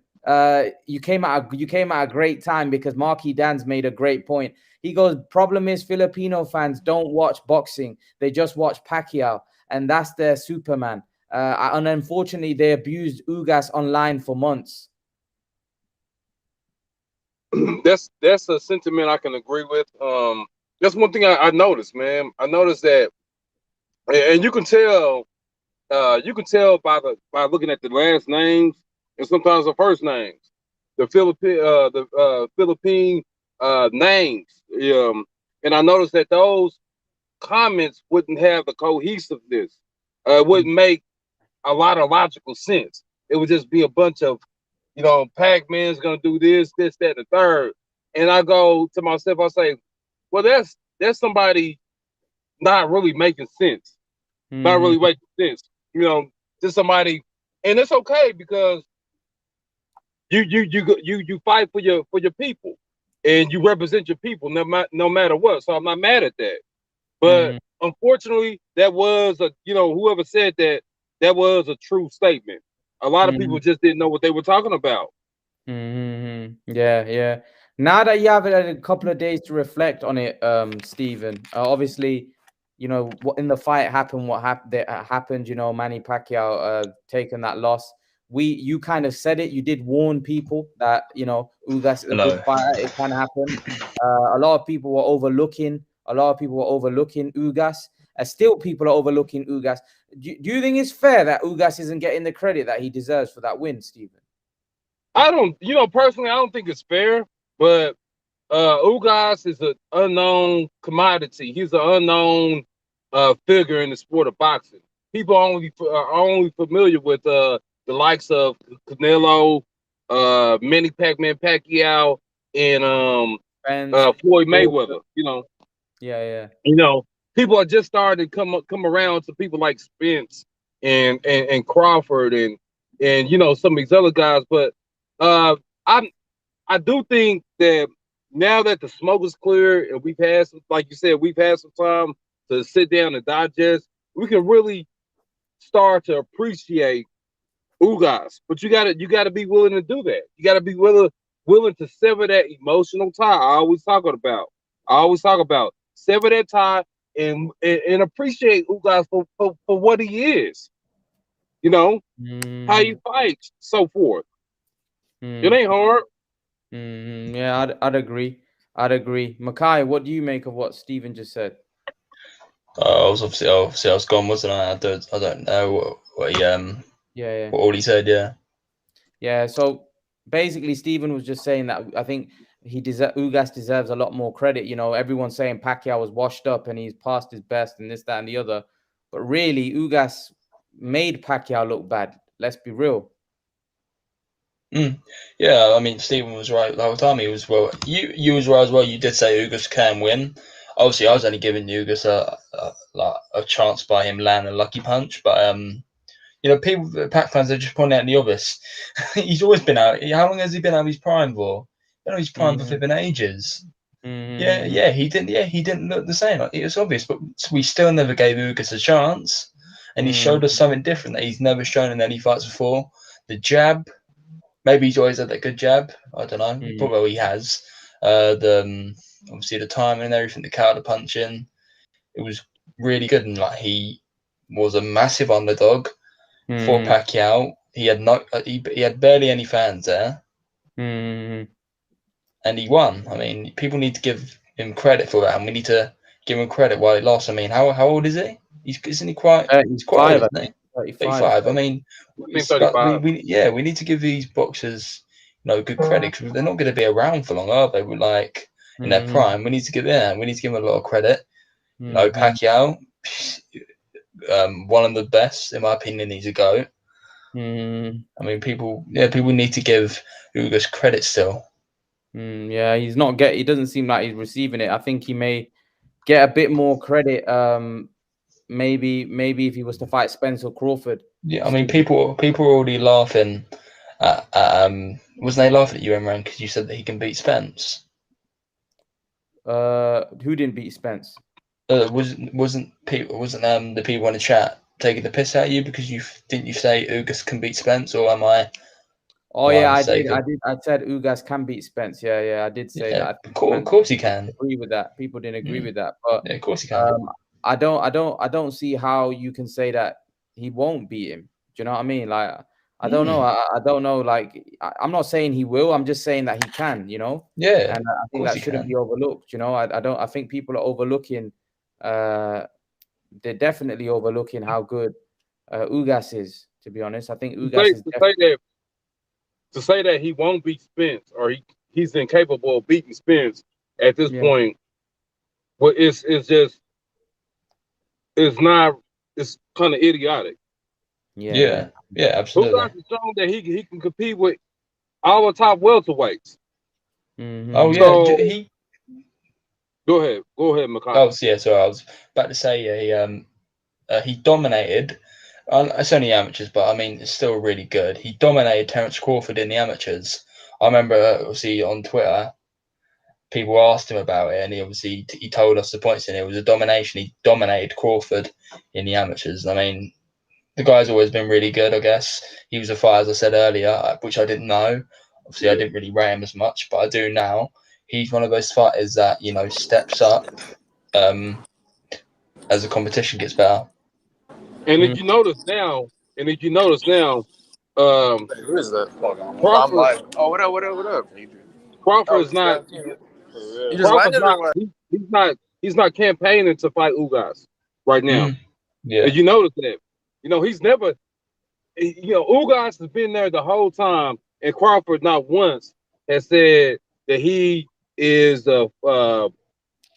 you came at a great time, because Marky Dan's made a great point. He goes, problem is Filipino fans don't watch boxing. They just watch Pacquiao, and that's their Superman. And unfortunately, they abused Ugas online for months. That's a sentiment I can agree with. That's one thing I noticed, man. I noticed that, and you can tell by looking at the last names and sometimes the first names, the Philippine names. And I noticed that those comments wouldn't have the cohesiveness. It wouldn't make a lot of logical sense. It would just be a bunch of, Pac-Man's gonna do this, that, and the third. And I go to myself, I say, well, that's somebody not really making sense. Not really making sense. Just somebody, and it's okay, because you fight for your people, and you represent your people no matter what. So I'm not mad at that. But unfortunately, that was whoever said that was a true statement. A lot of people just didn't know what they were talking about. Yeah. Now that you have a couple of days to reflect on it, Stephen, obviously you know, what in the fight happened, what happened, you know, Manny Pacquiao taking that loss. You kind of said it. You did warn people that, you know, Ugas is a good fighter. It can happen. A lot of people were overlooking. Ugas. Still, people are overlooking Ugas. Do you think it's fair that Ugas isn't getting the credit that he deserves for that win, Stephen? I don't, you know, personally, I don't think it's fair. But Ugas is an unknown commodity. He's an unknown figure in the sport of boxing. People are only familiar with the likes of Canelo, Manny Pacquiao, and Floyd Mayweather. You know, yeah. You know, people are just starting to come around to people like Spence and Crawford and you know some of these other guys. But I do think that now that the smoke is clear and we've had some, like you said, we've had some time to sit down and digest, we can really start to appreciate Ugas. But you gotta be willing to do that. You gotta be willing to sever that emotional tie. I always talk about sever that tie and appreciate Ugas for what he is. You know, how you fight, so forth. It ain't hard. Yeah, I'd agree. Makai, what do you make of what Stephen just said? I was obviously I was gone, wasn't I? I don't know what he yeah. What all he said. Yeah. So basically, Stephen was just saying that I think Ugas deserves a lot more credit. You know, everyone's saying Pacquiao was washed up and he's past his best and this, that, and the other. But really, Ugas made Pacquiao look bad. Let's be real. Yeah, I mean, Stephen was right the whole time. He was well. You was right as well. You did say Ugas can win. Obviously, I was only giving Ugas a chance by him landing a lucky punch, but you know, Pac fans are just pointing out the obvious. He's always been out. How long has he been out of his prime for? You know, his prime for flipping ages. Yeah, he didn't look the same. It was obvious, but we still never gave Ugas a chance, and he showed us something different that he's never shown in any fights before. The jab. Maybe he's always had that good jab. I don't know. Probably he has. Obviously the timing and everything, the counter punching, it was really good. And like he was a massive underdog for Pacquiao. He had barely any fans there, and he won. I mean, people need to give him credit for that, and we need to give him credit while he lost. I mean, how old is he? Isn't he quite? He's quite old, isn't he? 35. I mean, we need to give these boxers, you know, good credit because they're not going to be around for long, are they? We're like in their prime. We need to give them a lot of credit. You know, Pacquiao, one of the best in my opinion. He's a GOAT. I mean, people need to give Ugas credit still. Yeah, he's not He doesn't seem like he's receiving it. I think he may get a bit more credit. Maybe if he was to fight Spence or Crawford. Yeah, I mean, people are already laughing at wasn't they laughing at you, Imran, because you said that he can beat Spence? Who didn't beat Spence? Wasn't the people in the chat taking the piss out of you because you say Ugas can beat Spence, or am I? Oh yeah, I did. I said Ugas can beat Spence. Yeah, I did say that. Of course he can. Agree with that. People didn't agree with that, but yeah, of course he can. I don't see how you can say that he won't beat him. Do you know what I mean? Like, I don't know. I don't know. Like, I'm not saying he will. I'm just saying that he can. You know. Yeah. And I think that shouldn't be overlooked. You know. I think people are overlooking. They're definitely overlooking how good Ugas is. To be honest, I think Ugas is to say that he won't beat Spence or he's incapable of beating Spence at this point. Well, it's kind of idiotic. Yeah, absolutely. Ugas has shown that he can compete with all the top welterweights. Oh yeah, so, Go ahead, Makai. Oh yeah, so I was about to say he dominated. It's only amateurs, but I mean it's still really good. He dominated Terence Crawford in the amateurs. I remember obviously on Twitter, people asked him about it, and he told us the points in it. It was a domination. He dominated Crawford in the amateurs. I mean, the guy's always been really good. I guess he was a fighter, as I said earlier, which I didn't know. Obviously, I didn't really rate him as much, but I do now. He's one of those fighters that steps up. as the competition gets better. And if you notice now, who is that? Crawford. Oh, what up? Crawford Oh, is not. you just Crawford's landed or not. what? He's not campaigning to fight Ugas right now. Yeah. And you notice that. He's never. Ugas has been there the whole time, and Crawford not once has said that he is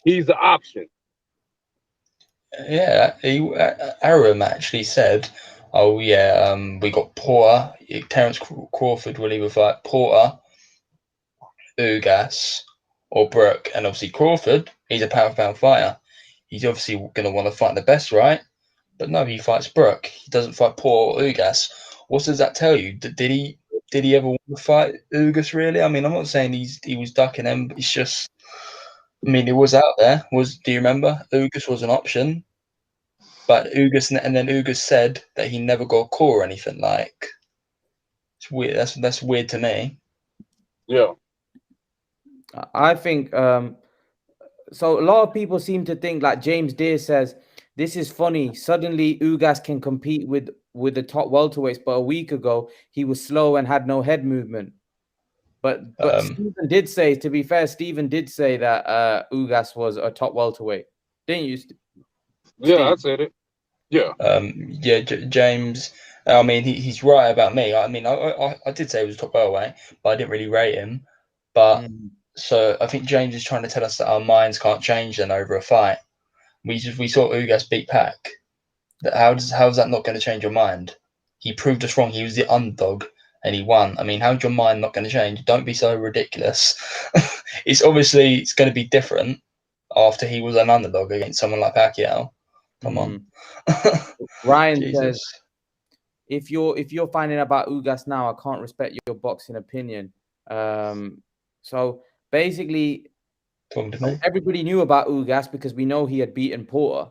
he's the option. Yeah, Aram actually said, "Oh yeah, we got Porter. Terence Crawford will either fight Porter, Ugas, or Brooke, and obviously Crawford. He's a pound-for-pound fighter. He's obviously going to want to fight the best, right? But no, he fights Brooke. He doesn't fight Porter or Ugas. What does that tell you? Did he ever want to fight Ugas? Really? I mean, I'm not saying he was ducking him, but it's just, I mean, it was out there. Do you remember? Ugas was an option. But Ugas, and then Ugas said that he never got a call or anything. Like, it's weird. That's weird to me. Yeah, I think so. A lot of people seem to think, like James Deere says, this is funny. Suddenly, Ugas can compete with the top welterweights, but a week ago he was slow and had no head movement. But Stephen did say, to be fair, Stephen did say that Ugas was a top welterweight, didn't you? Yeah, I said it. Yeah. James. I mean, he's right about me. I mean, I did say he was top welterweight, but I didn't really rate him. But so I think James is trying to tell us that our minds can't change then over a fight. We saw Ugas beat Pac. How's that not going to change your mind? He proved us wrong. He was the underdog and he won. I mean, how's your mind not going to change? Don't be so ridiculous. It's going to be different after he was an underdog against someone like Pacquiao. Come on. Ryan says, if you're finding about Ugas now, I can't respect your boxing opinion. So basically, everybody knew about Ugas because we know he had beaten Porter.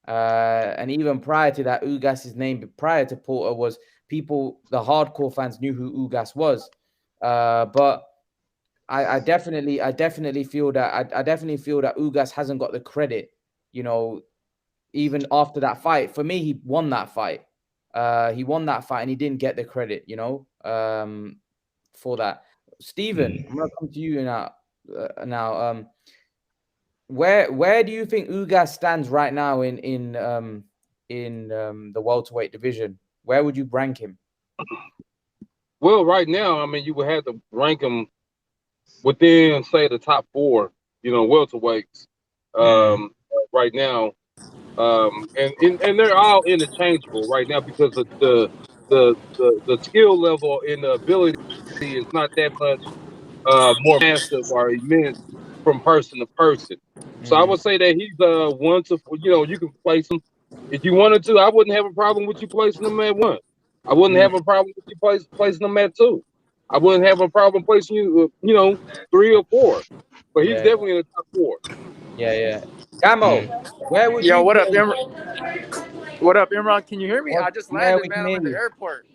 And even prior to that, Ugas's name prior to Porter was the hardcore fans knew who Ugas was. But I definitely feel that Ugas hasn't got the credit, even after that fight. For me, he won that fight. He won that fight and he didn't get the credit, for that. Stephen, I'm gonna come to you now. Where do you think Ugas stands right now in the welterweight division? Where would you rank him? Well, right now, I mean, you would have to rank him within, say, the top 4, welterweights. Right now, and they're all interchangeable right now because of the skill level and the ability is not that much more massive or immense from person to person. So I would say that he's one to, you can place him if you wanted to. I wouldn't have a problem with you placing him at 1. I wouldn't have a problem with you placing him at 2. I wouldn't have a problem placing you, 3 or 4. But he's definitely in the top 4. Yeah. Camo, where would you? What up, Imran? Can you hear me? I just landed, man. I'm in the airport.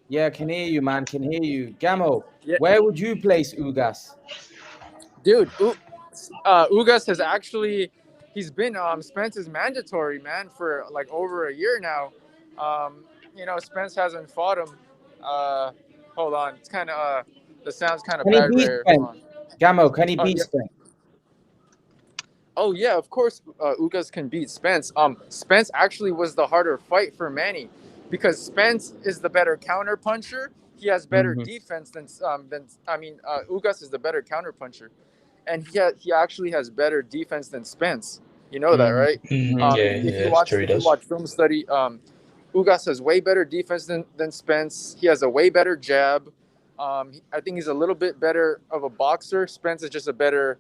Yeah, can hear you, man. Can hear you. Gamo, where would you place Ugas? Dude, Ugas has actually, he's been Spence's mandatory, man, for like over a year now. Spence hasn't fought him. Hold on. It's kind of, the sound's kind of bad right here. Gamo, can he beat Spence? Oh, yeah, of course Ugas can beat Spence. Spence actually was the harder fight for Manny because Spence is the better counter puncher. He has better defense than Ugas is the better counter puncher. And he actually has better defense than Spence. You know that, right? If you watch film study, Ugas has way better defense than Spence. He has a way better jab. I think he's a little bit better of a boxer. Spence is just a better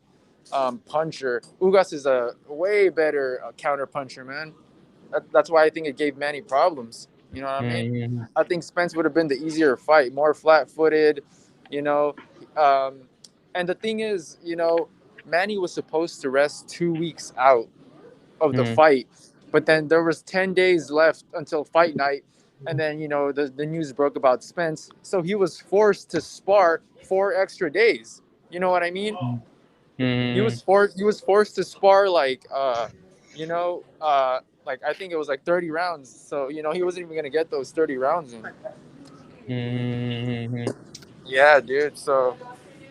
puncher. Ugas is a way better counter puncher, man. That's why I think it gave Manny problems. You know what I mean? I think Spence would have been the easier fight, more flat-footed, and the thing is, Manny was supposed to rest 2 weeks out of the fight, but then there was 10 days left until fight night, and then the news broke about Spence, so he was forced to spar 4 extra days. You know what I mean? He was forced to spar like I think it was like 30 rounds. So he wasn't even gonna get those 30 rounds in. Mm-hmm. Yeah, dude. So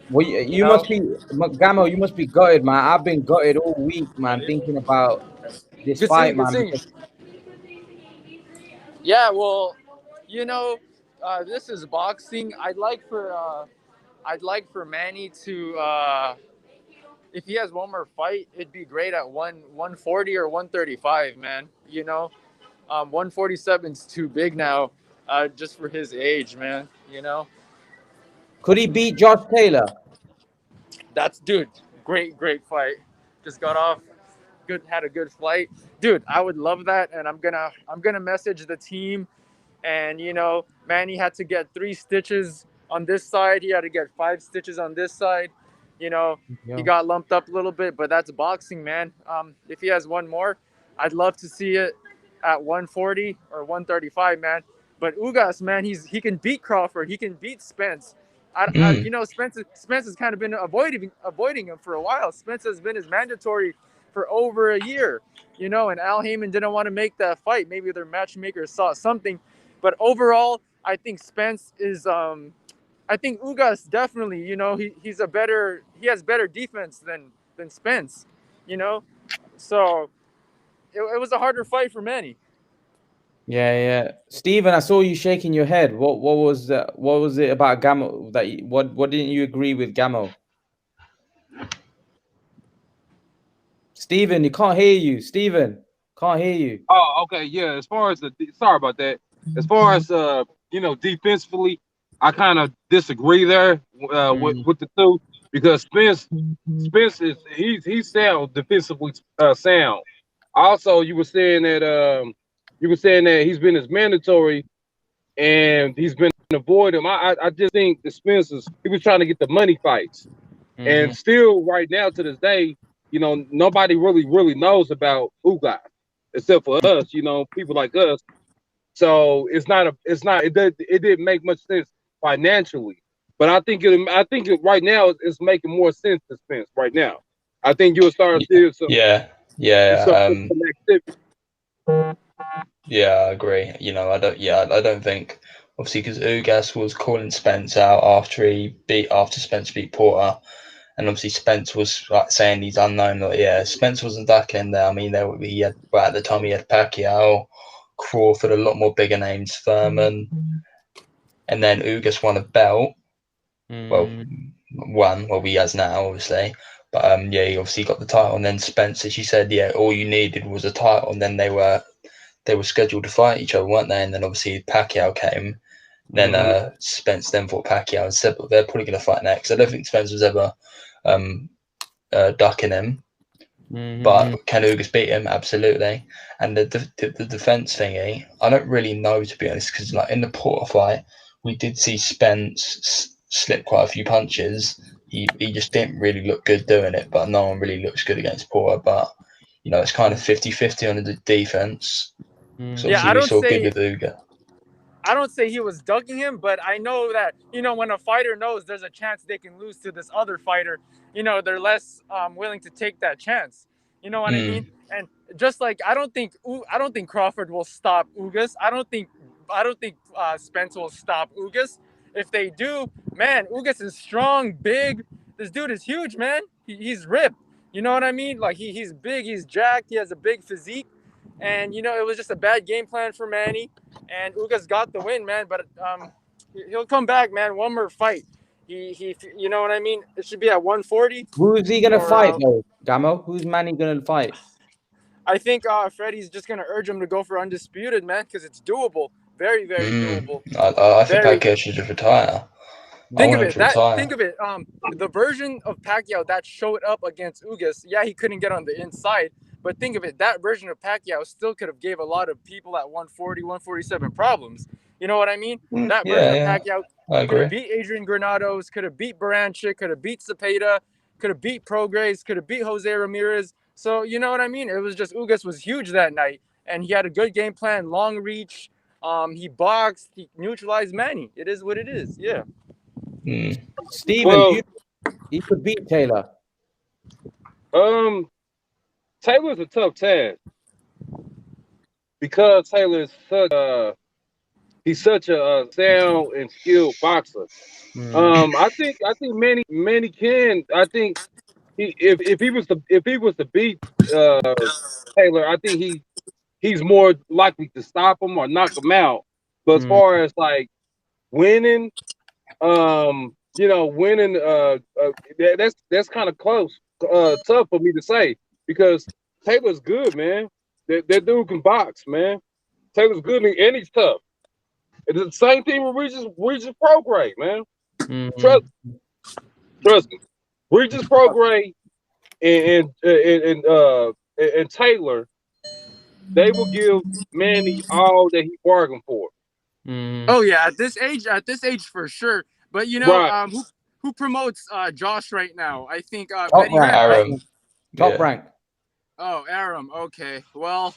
Well, you must be Gamo. You must be gutted, man. I've been gutted all week, man, thinking about this good fight, seeing, good man. seeing. Because Yeah, well, this is boxing. I'd like for Manny to if he has one more fight, it'd be great at 140 or 135, man. 147's too big now, just for his age, man. could he beat Josh Taylor? That's dude, great fight. Just got off had a good flight. Dude, I would love that, and I'm gonna message the team. And Manny had to get 3 stitches on this side. He had to get 5 stitches on this side. He got lumped up a little bit, but that's boxing, man. If he has one more, I'd love to see it at 140 or 135, man. But Ugas, man, he can beat Crawford. He can beat Spence. Spence has kind of been avoiding him for a while. Spence has been his mandatory for over a year, and Al Heyman didn't want to make that fight. Maybe their matchmaker saw something. But overall, I think Spence is. I think Ugas definitely. He has better defense than Spence. So it was a harder fight for Manny. Yeah. Steven, I saw you shaking your head. What was that? What was it about Gamo that? What didn't you agree with Gamo? Steven, you can't hear you. Steven, can't hear you. Oh, okay, yeah. As far as sorry about that. As far as defensively, I kind of disagree there with the two, because Spence is he's sound defensively sound. Also, you were saying that he's been his mandatory and he's been avoiding him. I just think the Spence he was trying to get the money fights, and still right now to this day, nobody really knows about Ugas except for us, people like us. So it didn't make much sense financially, but I think it right now it's making more sense to Spence right now. I think you'll start seeing some activity. Yeah, I agree. I don't think, obviously, because Ugas was calling Spence out after Spence beat Porter, and obviously Spence was like saying he's unknown. Like, yeah, Spence wasn't ducking there. I mean, at the time he had Pacquiao, Crawford, a lot more bigger names, Furman, and then Ugas won a belt. Well, he has now, obviously. But he obviously got the title, and then Spence, as you said, all you needed was a title, and then they were scheduled to fight each other, weren't they? And then obviously Pacquiao came. Then Spence then fought Pacquiao and said, they're probably going to fight next. I don't think Spence was ever ducking him. But can Ugas beat him? Absolutely. And the defense thingy, I don't really know, to be honest, because like in the Porter fight, we did see Spence slip quite a few punches. He just didn't really look good doing it, but no one really looks good against Porter. But it's kind of 50-50 on the defense. So I don't saw say good with Ugas. I don't say he was ducking him, but I know that, when a fighter knows there's a chance they can lose to this other fighter, they're less willing to take that chance. You know what I mean? And just like I don't think Crawford will stop Ugas. I don't think Spence will stop Ugas. If they do, man, Ugas is strong, big. This dude is huge, man. He's ripped. You know what I mean? Like he's big, he's jacked, he has a big physique. And it was just a bad game plan for Manny, and Ugas got the win, man. But he'll come back, man. One more fight. He you know what I mean? It should be at 140. Who's he gonna fight though, Gamo? Who's Manny gonna fight? I think Freddie's just gonna urge him to go for undisputed, man, because it's doable. Very, very doable. I think Pacquiao should just retire. Think of it. The version of Pacquiao that showed up against Ugas, he couldn't get on the inside. But think of it, that version of Pacquiao still could have gave a lot of people at 140, 147 problems. You know what I mean? That version of Pacquiao could have beat Adrian Granados, could have beat Baranchik, could have beat Cepeda, could have beat Prograis, could have beat Jose Ramirez. So, you know what I mean? It was just Ugas was huge that night, and he had a good game plan, long reach. He boxed, he neutralized Manny. It is what it is, yeah. Steven, he could beat Taylor. Taylor's a tough task. because Taylor is he's such a sound and skilled boxer. I think Manny can. I think if he was to beat Taylor, I think he's more likely to stop him or knock him out. But as far as like winning, winning, that's kind of close, tough for me to say because Taylor's good, man. That dude can box, man. Taylor's good and he's tough. It's the same thing with Regis Prograis, man. Trust me. Regis Prograis and Taylor, they will give Manny all that he bargained for. Oh yeah, at this age for sure. But you know, right. who promotes Josh right now? I think Top Benny Top rank. Oh, Aram. Okay. Well,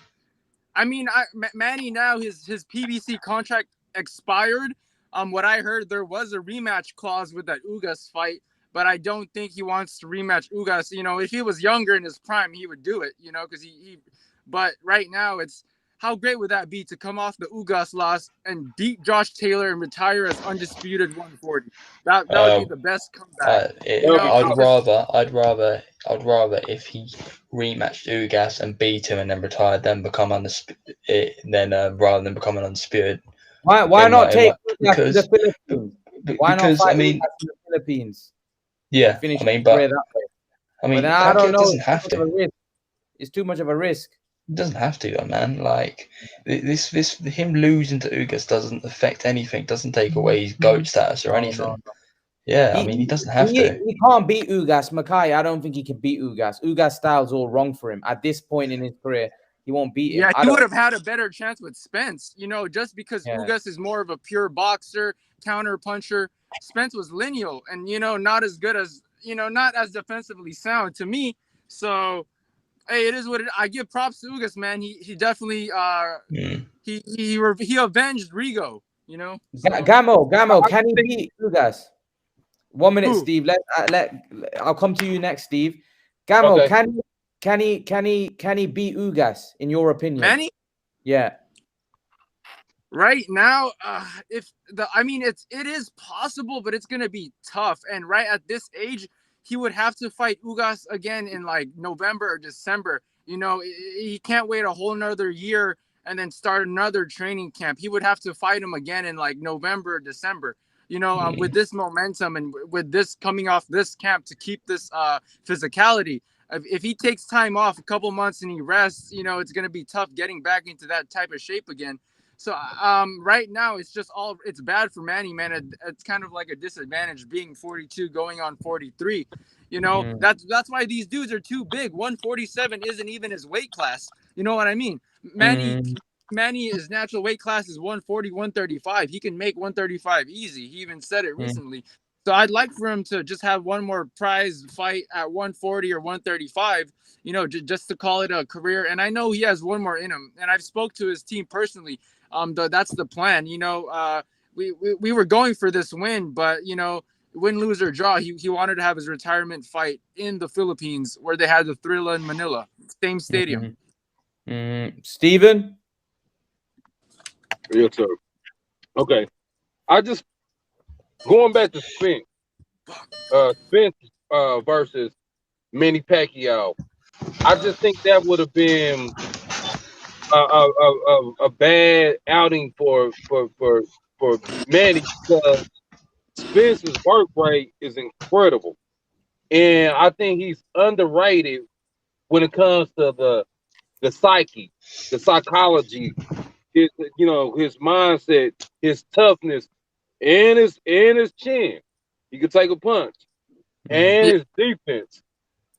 I mean, Manny now his PBC contract expired. What I heard, there was a rematch clause with that Ugas fight, but I don't think he wants to rematch Ugas. You know, if he was younger in his prime, he would do it. You know, because he. But right now, it's how great would that be to come off the Ugas loss and beat Josh Taylor and retire as undisputed 140? That would be the best comeback. I'd rather if he rematched Ugas and beat him and then retired, then become undisputed, rather than becoming undisputed. Why not take because, the Philippines? Why because, not fight in the Philippines? Yeah, finish I don't know. Doesn't have to. It's too much of a risk. It doesn't have to, though, man. Like this, him losing to Ugas doesn't affect anything. Doesn't take away his GOAT status or anything. No. Yeah, he doesn't have to. He can't beat Ugas. Mackay, I don't think he can beat Ugas. Ugas' style's all wrong for him at this point in his career. He won't beat him. Yeah, he would have had a better chance with Spence. You know, just because Ugas is more of a pure boxer, counter puncher. Spence was lineal and not as good as not as defensively sound to me. So. Hey, it is what it. I give props to Ugas, man. He definitely he avenged Rigo. You know, so. Gamo, can he beat Ugas? 1 minute, Steve. I'll come to you next, Steve. Gamo, okay. Can he beat Ugas in your opinion? Manny? Yeah. Right now, it is possible, but it's gonna be tough. And right at this age, he would have to fight Ugas again in like November or December. You know, he can't wait a whole nother year and then start another training camp. He would have to fight him again in like November or December. You know, with this momentum and with this coming off this camp to keep this physicality. If he takes time off a couple months and he rests, it's going to be tough getting back into that type of shape again. So right now it's bad for Manny, man. It's kind of like a disadvantage being 42 going on 43. That's why these dudes are too big. 147 isn't even his weight class. You know what I mean? Manny, his natural weight class is 140, 135. He can make 135 easy. He even said it recently. So I'd like for him to just have one more prize fight at 140 or 135, just to call it a career. And I know he has one more in him. And I've spoke to his team personally. That's the plan. We were going for this win, but win, lose or draw, he wanted to have his retirement fight in the Philippines where they had the Thrilla in Manila, same stadium. Steven? Yes, sir. Okay. I just going back to Spence. Spence versus Manny Pacquiao. I just think that would have been a bad outing for Manny because Spence's work rate is incredible, and I think he's underrated when it comes to the psyche, the psychology, his mindset, his toughness, and his chin. He could take a punch, and his defense.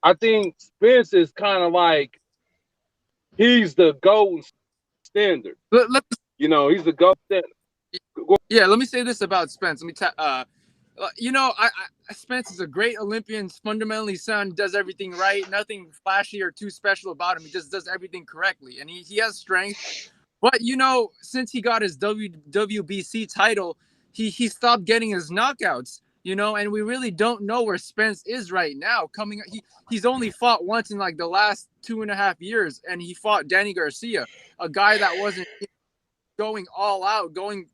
I think Spence is kind of like he's the gold standard. He's the gold standard. Yeah, let me say this about Spence. Spence is a great Olympian, fundamentally sound, does everything right, nothing flashy or too special about him. He just does everything correctly, and he has strength. But since he got his WBC title, he stopped getting his knockouts. you know, and we really don't know where Spence is right now. He's only fought once in like the last 2.5 years, and he fought Danny Garcia, a guy that wasn't going all out, going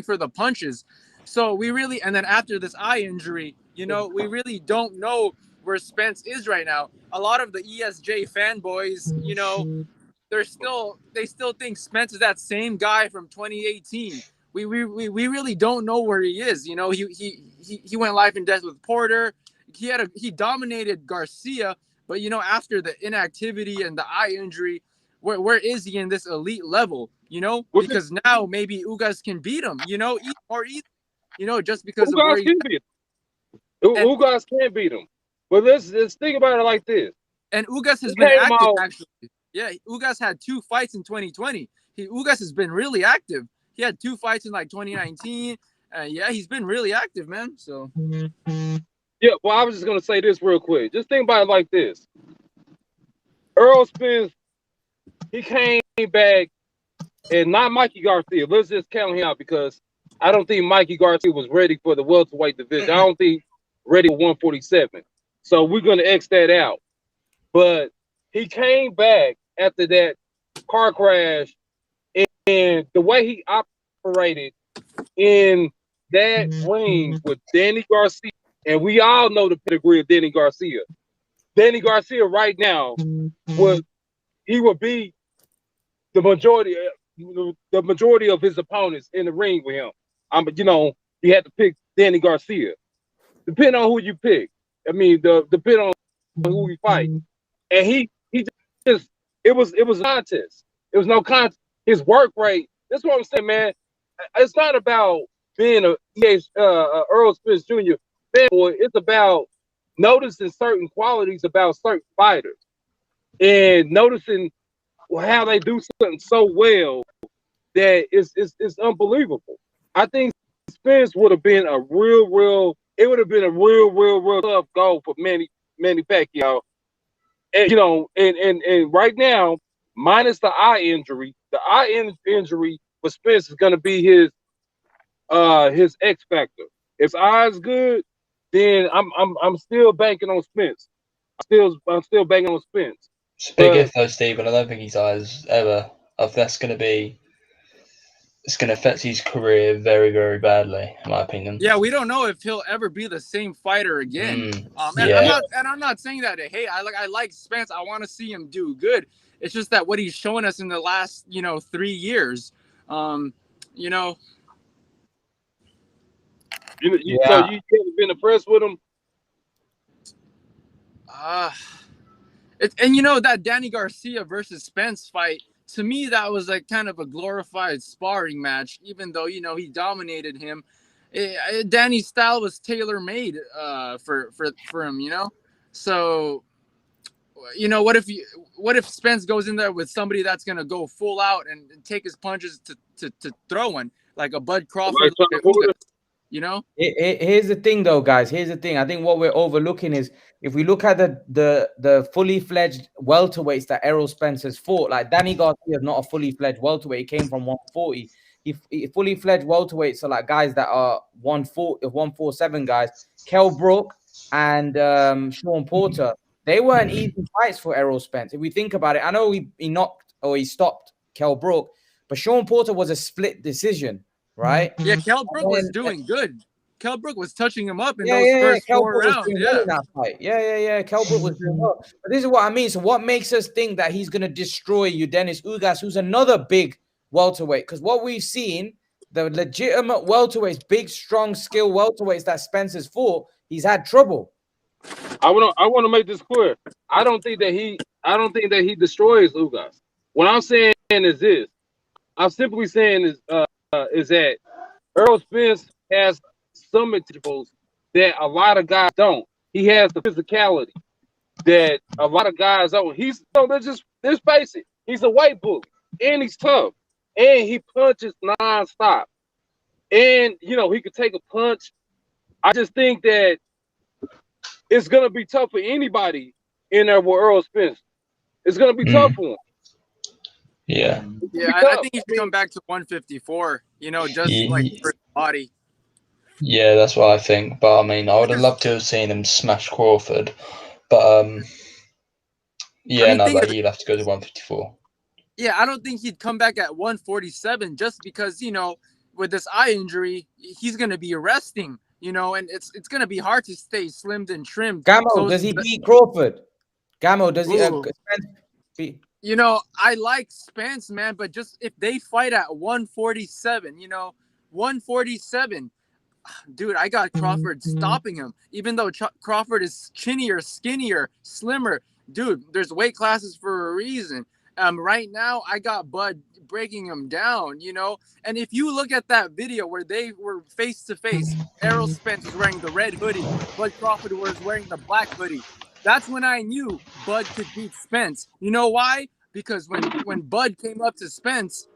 for the punches. So we really, and then after this eye injury, you know, we really don't know where Spence is right now. A lot of the ESJ fanboys, you know, they still think Spence is that same guy from 2018. We really don't know where he is. You know, he went life and death with Porter. He dominated Garcia, but you know, after the inactivity and the eye injury, where is he in this elite level? You know, because now maybe Ugas can beat him. You know, you know, just because Ugas of where can beat him. Ugas can beat him. But let's think about it like this. And Ugas has been active, actually. Yeah, Ugas had 2 fights in 2020. Ugas has been really active. He had 2 fights in like 2019. Yeah, he's been really active, man. So. Yeah, well, I was just gonna say this real quick. Just think about it like this. Errol Spence, he came back, and not Mikey Garcia. Let's just count him out because I don't think Mikey Garcia was ready for the welterweight division. I don't think ready for 147. So we're gonna X that out. But he came back after that car crash, and the way he operated in that ring with Danny Garcia, and we all know the pedigree of Danny Garcia. Danny Garcia right now would beat the majority of his opponents in the ring with him. You know, you had to pick Danny Garcia. Depending on who you pick. I mean, depending on who we fight. And he just it was a contest. It was no contest. His work rate. That's what I'm saying, man. It's not about being a Errol Spence Jr. fanboy. It's about noticing certain qualities about certain fighters and noticing how they do something so well that it's unbelievable. I think Spence would have been a real tough goal for Manny Pacquiao. And you know, and right now, minus the eye injury for Spence is gonna be his X factor. If his eye's good, then I'm still banking on Spence. I'm still banking on Spence. It's a big if though, Stephen. I don't think his eyes ever. That's going to be. It's going to affect his career very, very badly, in my opinion. Yeah, we don't know if he'll ever be the same fighter again. I'm not saying that. Hey, I like Spence. I want to see him do good. It's just that what he's showing us in the last 3 years. So you haven't been impressed with him. That Danny Garcia versus Spence fight, to me, that was like kind of a glorified sparring match, even though, he dominated him. Danny's style was tailor-made for him, So, what if Spence goes in there with somebody that's going to go full out and take his punches to throw one, like a Bud Crawford, Here's the thing, though, guys. Here's the thing. I think what we're overlooking is if we look at the fully fledged welterweights that Errol Spence has fought, like Danny Garcia is not a fully fledged welterweight. He came from 140. He fully fledged welterweights are like guys that are 147 guys. Kell Brook and Sean Porter. They weren't easy fights for Errol Spence. If we think about it, I know he stopped Kell Brook, but Sean Porter was a split decision. Right? Yeah, Kell Brook was doing good. Kell Brook was touching him up in those first 4 rounds. Kell Brook was doing well. But this is what I mean. So what makes us think that he's going to destroy Dennis Ugas, who's another big welterweight? Because what we've seen, the legitimate welterweights, big, strong, skill welterweights that Spence has fought, he's had trouble. I want to make this clear. I don't think that he destroys Ugas. What I'm saying is this. I'm simply saying is that Errol Spence has some intangibles that a lot of guys don't. He has the physicality that a lot of guys don't. Let's face it. He's a white bully, and he's tough, and he punches nonstop, and he could take a punch. I just think that it's gonna be tough for anybody in there with Errol Spence. It's gonna be tough for him. Yeah. Yeah, I think he should come back to 154, like for his body. Yeah, that's what I think. But I mean, I would have loved to have seen him smash Crawford. But yeah, I mean, no, but he'd have to go to 154. Yeah, I don't think he'd come back at 147 just because, with this eye injury, he's going to be resting, and it's going to be hard to stay slimmed and trimmed. Gamo, does he beat Crawford? Gamo, does he Spence beat? I like Spence, man, but just if they fight at 147, 147, dude, I got Crawford stopping him. Even though Crawford is chinnier, skinnier, slimmer, dude, there's weight classes for a reason. Right now, I got Bud breaking him down, And if you look at that video where they were face to face, Errol Spence was wearing the red hoodie, Bud Crawford was wearing the black hoodie. That's when I knew Bud could beat Spence. You know why? Because when Bud came up to Spence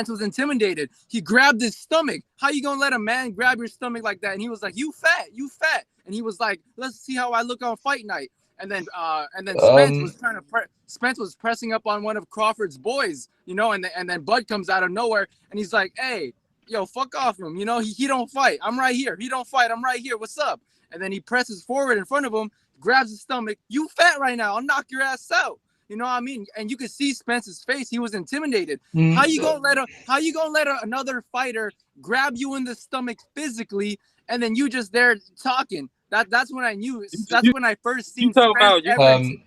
was intimidated. He grabbed his stomach. How you gonna let a man grab your stomach like that? And he was like, "You fat, you fat." And he was like, "Let's see how I look on fight night." And then Spence was trying to Spence was pressing up on one of Crawford's boys, and then Bud comes out of nowhere and he's like, "Hey, yo, fuck off him, he don't fight. I'm right here. He don't fight. I'm right here. What's up?" And then he presses forward in front of him, grabs his stomach. "You fat right now. I'll knock your ass out." You know what I mean? And you could see Spence's face. He was intimidated. How you gonna let another fighter grab you in the stomach physically, and then you just there talking? That's when I knew. That's when I first seen Spence.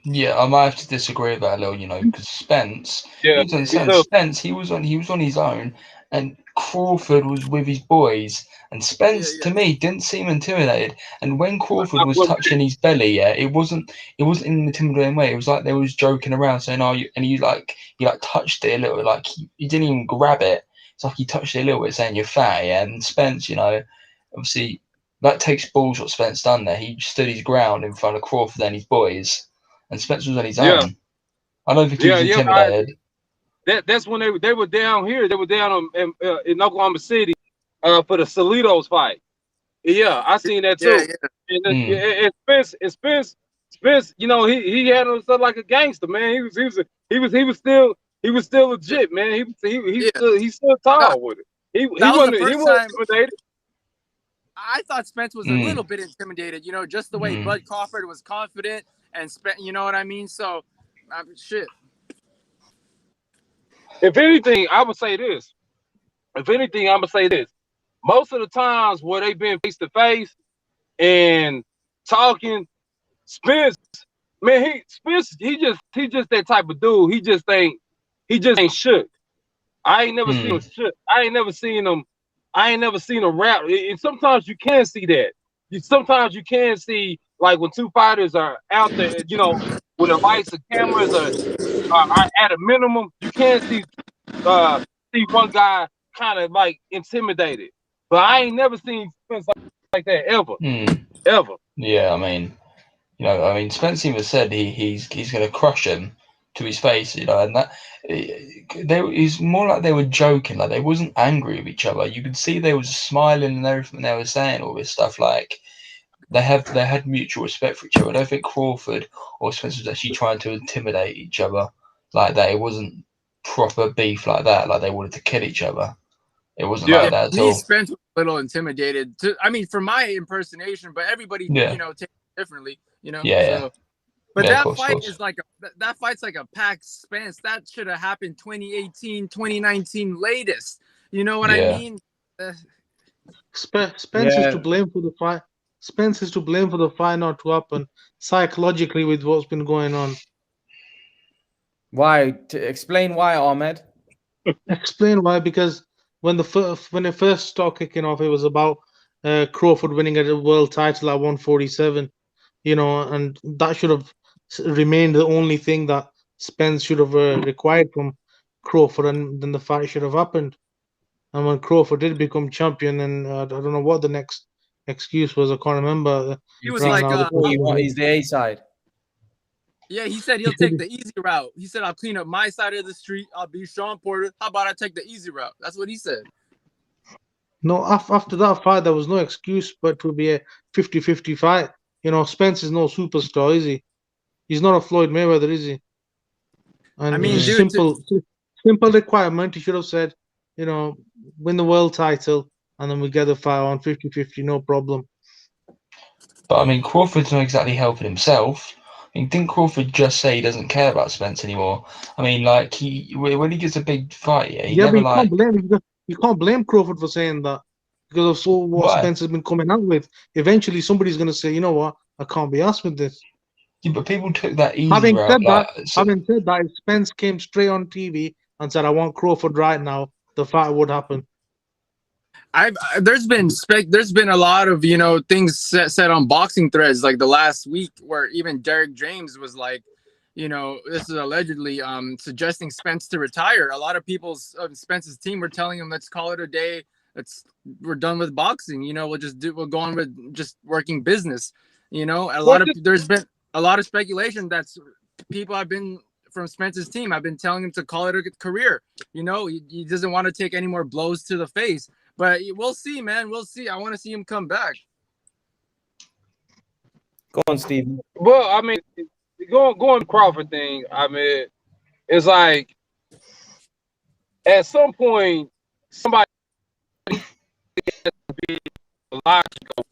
Yeah, I might have to disagree with that a little, because Spence. Yeah, Spence. He was on his own, and Crawford was with his boys. And Spence, to me, didn't seem intimidated. And when Crawford was touching his belly, it wasn't in an intimidating way. It was like they was joking around, saying, "Oh," and he touched it a little, like he didn't even grab it. It's like he touched it a little bit, saying, "You're fat." Yeah? And Spence, obviously that takes balls. What Spence done there, he stood his ground in front of Crawford and his boys, and Spence was on his own. I don't think he was intimidated. That's when they were down here. They were down in Oklahoma City for the Salitos fight. Yeah, I seen that too. And Spence, he had himself like a gangster, man. He was still legit, man. He's still tall with it. He wasn't intimidated. I thought Spence was a little bit intimidated, just the way Bud Crawford was confident and you know what I mean? So, shit. If anything, I would say this. Most of the times where they've been face to face and talking, Spence, man, he just that type of dude. He just ain't shook. I ain't never seen him shook. I ain't never seen him rap. And sometimes you can see that. Sometimes you can see, like, when two fighters are out there, with the lights and cameras are at a minimum, you can see one guy kind of like intimidated. But I ain't never seen Spence like that ever. Ever. Yeah, I mean, Spence even said he's going to crush him to his face, and that it's more like they were joking, like they wasn't angry with each other. You could see they was smiling and everything they were saying, all this stuff. Like they had mutual respect for each other. I don't think Crawford or Spence was actually trying to intimidate each other like that. It wasn't proper beef like that, like they wanted to kill each other. It wasn't like that at all. Spence was a little intimidated. For my impersonation, but everybody, takes it differently, So. But that fight is that fight's like a Pac Spence. That should have happened 2018, 2019 latest. You know what I mean? Spence is to blame for the fight. Spence is to blame for the fight not to happen psychologically with what's been going on. Why? To explain why, Ahmed. Explain why, because when it first started kicking off, it was about Crawford winning a world title at 147. And that should have remained the only thing that Spence should have required from Crawford, and then the fight should have happened. And when Crawford did become champion, and I don't know what the next excuse was, I can't remember. He was like, he's the A side. Yeah, he said he'll take the easy route. He said, "I'll clean up my side of the street. I'll be Sean Porter. How about I take the easy route?" That's what he said. No, after that fight, there was no excuse but to be a 50-50 fight. Spence is no superstar, is he? He's not a Floyd Mayweather, is he? And simple requirement. He should have said, win the world title, and then we get the fight on 50-50, no problem. But I mean, Crawford's not exactly helping himself. I mean, didn't Crawford just say he doesn't care about Spence anymore? I mean, like when he gets a big fight, he Yeah, never but you can't blame Crawford for saying that because of what Spence has been coming out with. Eventually, somebody's going to say, you know what, I can't be asked with this. Yeah, but people took that easy Having route. Having said that, if Spence came straight on TV and said, "I want Crawford right now," the fight would happen. There's been a lot of things said on boxing threads like the last week where even Derek James was like, this is allegedly suggesting Spence to retire. A lot of people's Spence's team were telling him, let's call it a day. We're done with boxing. We'll go on with just working business. There's been a lot of speculation that's people have been from Spence's team. I've been telling him to call it a career. He doesn't want to take any more blows to the face. But we'll see, man. We'll see. I want to see him come back. Go on, Steve. Well, I mean, going Crawford thing. I mean, it's like at some point somebody has to be logical.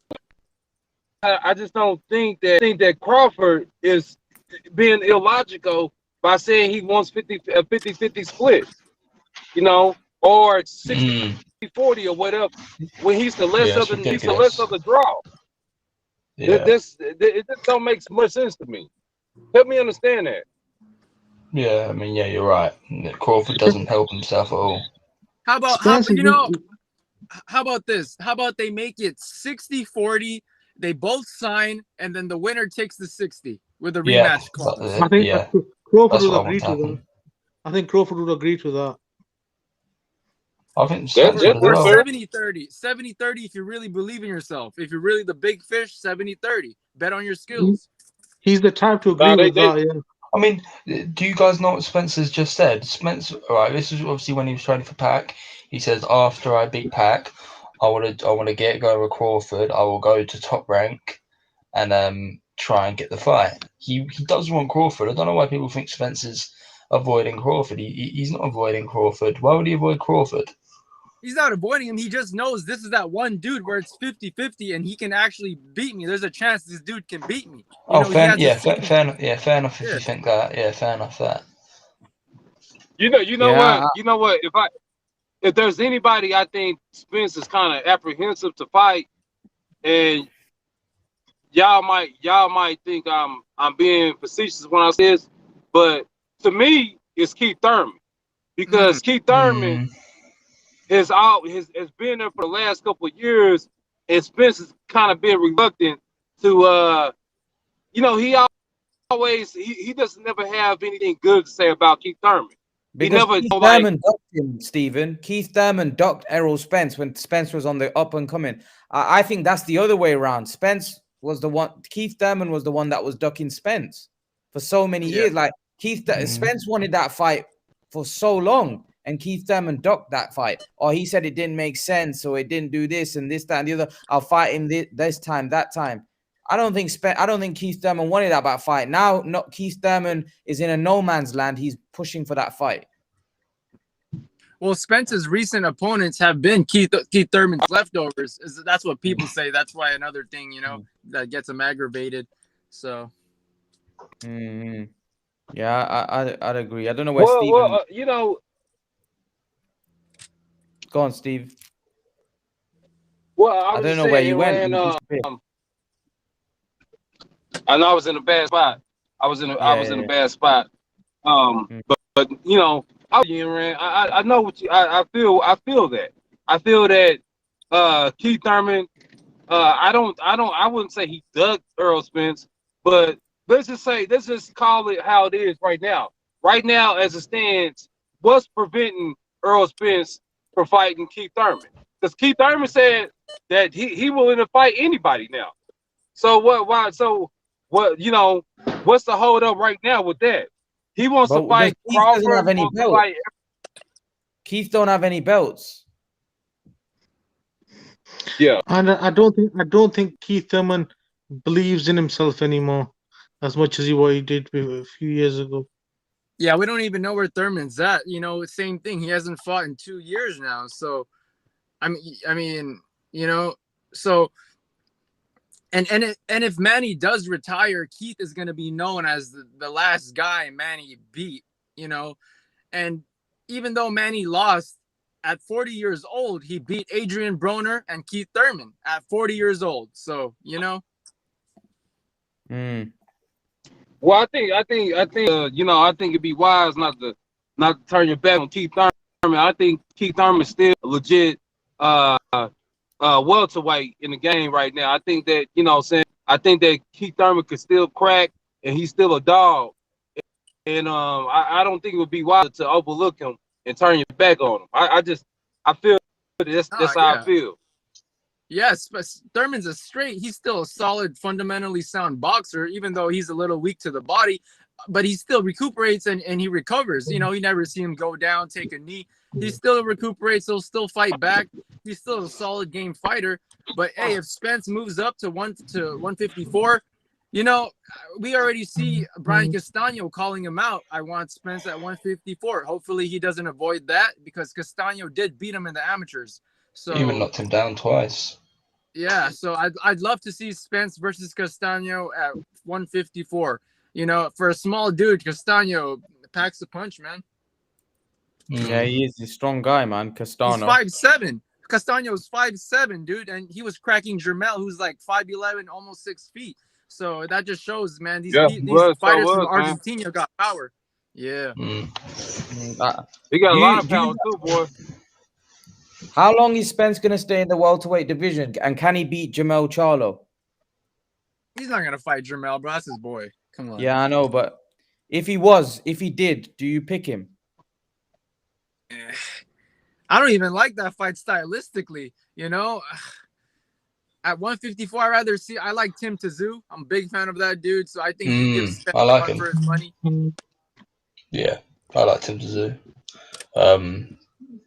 I just don't think that Crawford is being illogical by saying he wants a 50-50 split, or 60-40 or whatever. When he's the less of the draw. Yeah. It just don't make much sense to me. Help me understand that. Yeah, I mean, yeah, you're right. Crawford doesn't help himself at all. How about how about this? How about they make it 60-40? They both sign, and then the winner takes the 60 with a rematch clause. I think Crawford would agree to that. I think Crawford would agree to that. I think or 70-30. 70-30 if you really believe in yourself. If you're really the big fish, 70-30. Bet on your skills. He's the type to agree with that, yeah. I mean, do you guys know what Spencer's just said? Spence, right, this is obviously when he was training for Pac. He says, after I beat Pac, I want to get going with Crawford. I will go to Top Rank and try and get the fight. He does want Crawford. I don't know why people think Spencer's avoiding Crawford. He's not avoiding Crawford. Why would he avoid Crawford? He's not avoiding him. He just knows this is that one dude where it's 50-50 and he can actually beat me. There's a chance this dude can beat me. Fair enough. Yeah, fair enough if you think that. Yeah, fair enough that. You know what? If there's anybody I think Spence is kind of apprehensive to fight, and y'all might think I'm being facetious when I say this, but to me it's Keith Thurman, because Keith Thurman has been there for the last couple of years, and Spence has kind of been reluctant to he always doesn't never have anything good to say about Keith Thurman. Because Keith Thurman ducked him, Stephen. Keith Thurman ducked Errol Spence when Spence was on the up and coming. I think that's the other way around. Keith Thurman was the one that was ducking Spence for so many years. Like Spence wanted that fight for so long, and Keith Thurman ducked that fight. Or he said it didn't make sense, or it didn't do this and this, that, and the other. I'll fight him this time, that time. I don't think Keith Thurman wanted that fight. Now, Keith Thurman is in a no man's land. He's pushing for that fight. Well, Spence's recent opponents have been Keith Thurman's leftovers. That's what people say. That's why another thing, that gets him aggravated. So, yeah, I'd agree. I don't know where Stephen. Go on, Steve. Well, I don't know where you went. I know I was in a bad spot. I was in a bad spot. But I know what I feel. I feel that. I feel that Keith Thurman. I wouldn't say he dug Errol Spence, but let's just call it how it is right now. Right now, as it stands, what's preventing Errol Spence from fighting Keith Thurman? Because Keith Thurman said that he willing to fight anybody now. So what? What's the hold up right now with that? He wants to fight Crawford. Doesn't have any belts. Keith don't have any belts. Yeah, and I don't think Keith Thurman believes in himself anymore as much as what he did a few years ago. Yeah, we don't even know where Thurman's at. Same thing. He hasn't fought in 2 years now. So, I mean, you know, so and if Manny does retire, Keith is going to be known as the last guy Manny beat, you know. And even though Manny lost at 40 years old, he beat Adrian Broner and Keith Thurman at 40 years old. So, you know. Well, I think you know, I think it'd be wise not to turn your back on Keith Thurman. I think Keith Thurman's still a legit welterweight in the game right now. I think that, you know what I'm saying, I think that Keith Thurman could still crack, and he's still a dog. And I don't think it would be wise to overlook him and turn your back on him. I feel that's how I feel. Yes, but Thurman's he's still a solid, fundamentally sound boxer, even though he's a little weak to the body, but he still recuperates and he recovers. You know, you never see him go down, take a knee. He still recuperates, he'll still fight back. He's still a solid game fighter. But hey, if Spence moves up to 154, you know, we already see Brian Castano calling him out. I want Spence at 154. Hopefully he doesn't avoid that, because Castano did beat him in the amateurs. So even knocked him down twice. Yeah, so I'd love to see Spence versus Castano at 154. You know, for a small dude, Castano packs a punch, man. Yeah, he is a strong guy, man. Castano. He's 5'7". Castano's 5'7", dude, and he was cracking Jermell, who's like 5'11", almost 6 feet. So that just shows, man, these fighters from Argentina got power. Yeah. He got a lot of power too, boy. How long is Spence going to stay in the welterweight division? And can he beat Jermell Charlo? He's not going to fight Jermell, bro. That's his boy. Come on. Yeah, I know. But if he did, do you pick him? I don't even like that fight stylistically. You know, at 154, I like Tim Tszyu. I'm a big fan of that dude. So I think he gives Spence I like him for his money. Yeah, I like Tim Tszyu.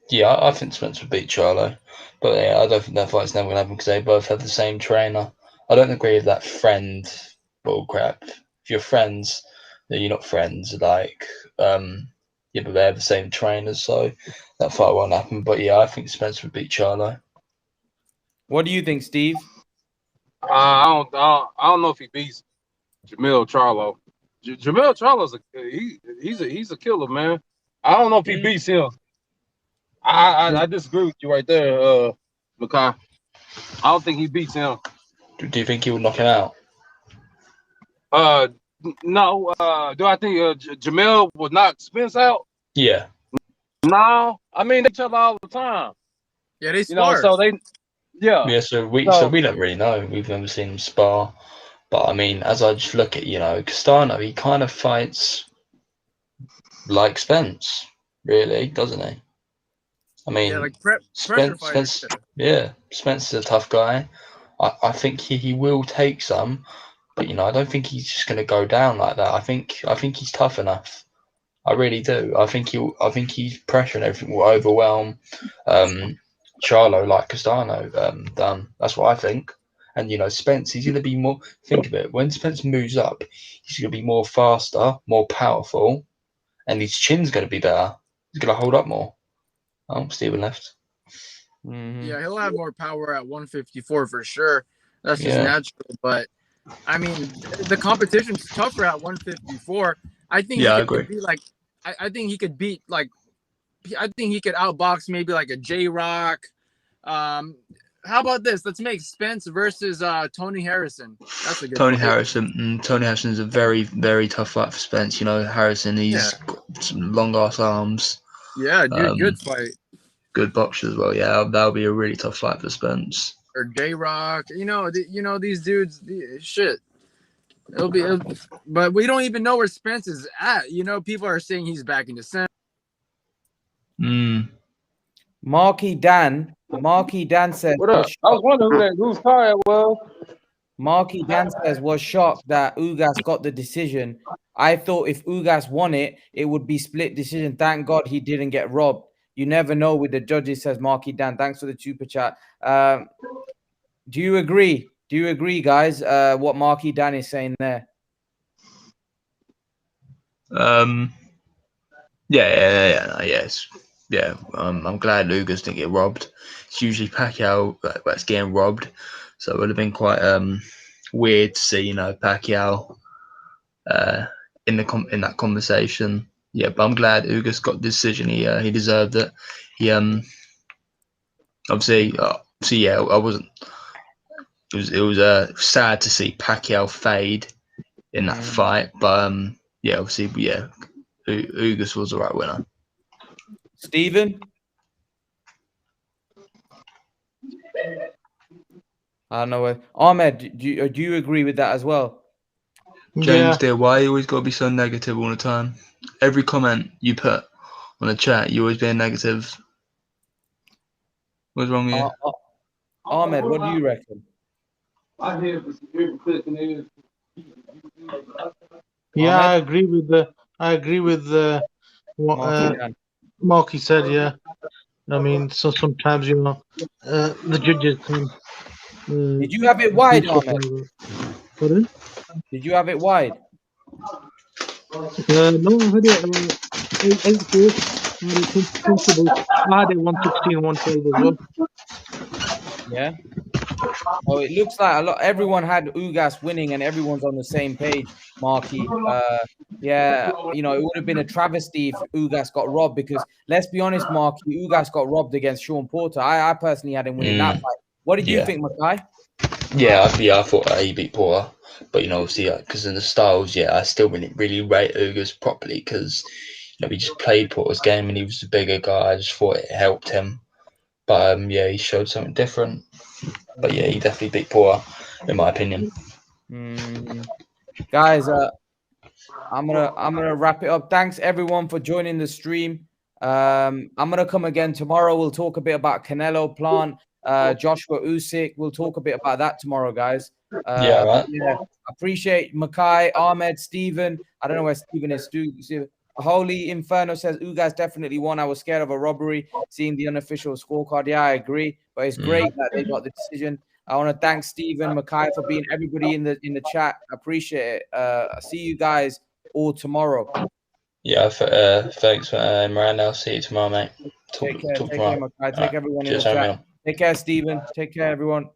Yeah, I think Spence would beat Charlo, but yeah, I don't think that fight's never going to happen because they both have the same trainer. I don't agree with that friend bullcrap. If you're friends, then you're not friends. Like, yeah, but they have the same trainers, so that fight won't happen. But yeah, I think Spence would beat Charlo. What do you think, Steve? I don't know if he beats Jermell Charlo. Jermell Charlo's he's a killer, man. I don't know if he beats him. I disagree with you right there, Makai. I don't think he beats him. Do you think he would knock him out? No. Do I think Jermell would knock Spence out? Yeah. No. I mean, they each other all the time. Yeah, they spar. So they. Yeah. Yeah. So we don't really know. We've never seen him spar. But I mean, as I just look at, Castano, he kind of fights like Spence, really, doesn't he? I mean, like Spence is a tough guy. I think he will take some, but I don't think he's just going to go down like that. I think he's tough enough. I really do. I think he's pressure and everything will overwhelm Charlo like Castano done. That's what I think. And Spence, he's going to be more. Think of it. When Spence moves up, he's going to be more faster, more powerful, and his chin's going to be better. He's going to hold up more. Oh, Stephen left. Mm-hmm. Yeah, he'll have more power at 154 for sure. That's just natural. But I mean, the competition's tougher at 154. I think. Yeah, I agree. I think he could beat I think he could outbox maybe like a J-Rock. How about this? Let's make Spence versus Tony Harrison. That's a good Tony fight. Harrison. Tony Harrison is a very, very tough fight for Spence. Harrison, he's got some long ass arms. Yeah, dude, good fight. Good boxer as well. Yeah, that'll be a really tough fight for Spence. Or J-Rock. These dudes. Shit. But we don't even know where Spence is at. People are saying he's back in December. Marky Dan says. What up? I was wondering whose car it was. Marky Dan says was shocked that Ugas got the decision. I thought if Ugas won it, it would be split decision. Thank God he didn't get robbed. You never know with the judges, says Marky Dan. Thanks for the super chat. Do you agree? Do you agree, guys? What Marky Dan is saying there? Yes. yeah, I'm glad Ugas didn't get robbed. It's usually Pacquiao that's getting robbed, so it would have been quite weird to see, Pacquiao in that conversation. Yeah, but I'm glad Ugas got the decision. He deserved it. He obviously, yeah, I wasn't. It was sad to see Pacquiao fade in that fight, but yeah, obviously, yeah, Ugas was the right winner. Stephen? I don't know. Ahmed, do you agree with that as well? James, dear, why you always got to be so negative all the time? Every comment you put on the chat, you always being negative. What's wrong with you? Ahmed, what do you reckon? Yeah, Ahmed? I agree with what Marky said. Yeah, I mean, so sometimes the judges can. Did you have it wide, Ahmed? Pardon? Did you have it wide? No, I had it 8-4. I had it comfortable. I had it 116, 112 as well. Yeah. Oh, it looks like everyone had Ugas winning, and everyone's on the same page, Marky. Yeah, it would have been a travesty if Ugas got robbed, because let's be honest, Marky, Ugas got robbed against Sean Porter. I personally had him winning that fight. What did you think, Mackay? Yeah, I thought he beat Porter, but obviously, because of the styles, I still really rate Ugas properly, because he just played Porter's game and he was the bigger guy. I just thought it helped him, but yeah, he showed something different. But yeah, he definitely beat Porter, in my opinion. Guys, I'm gonna wrap it up. Thanks everyone for joining the stream. I'm gonna come again tomorrow. We'll talk a bit about Canelo Plant, Joshua Usyk. We'll talk a bit about that tomorrow, guys. Right. Yeah, appreciate Mackay, Ahmed, Stephen. I don't know where Stephen is. Holy Inferno says Ugas definitely won. I was scared of a robbery seeing the unofficial scorecard. Yeah, I agree, but it's great that they got the decision. I want to thank Stephen, Mackay for being everybody in the chat. I appreciate it. See you guys all tomorrow. Yeah, thanks, Miranda. I'll see you tomorrow, mate. Take care, Mackay. Take everyone in the chat. Take care, Stephen. Take care, everyone.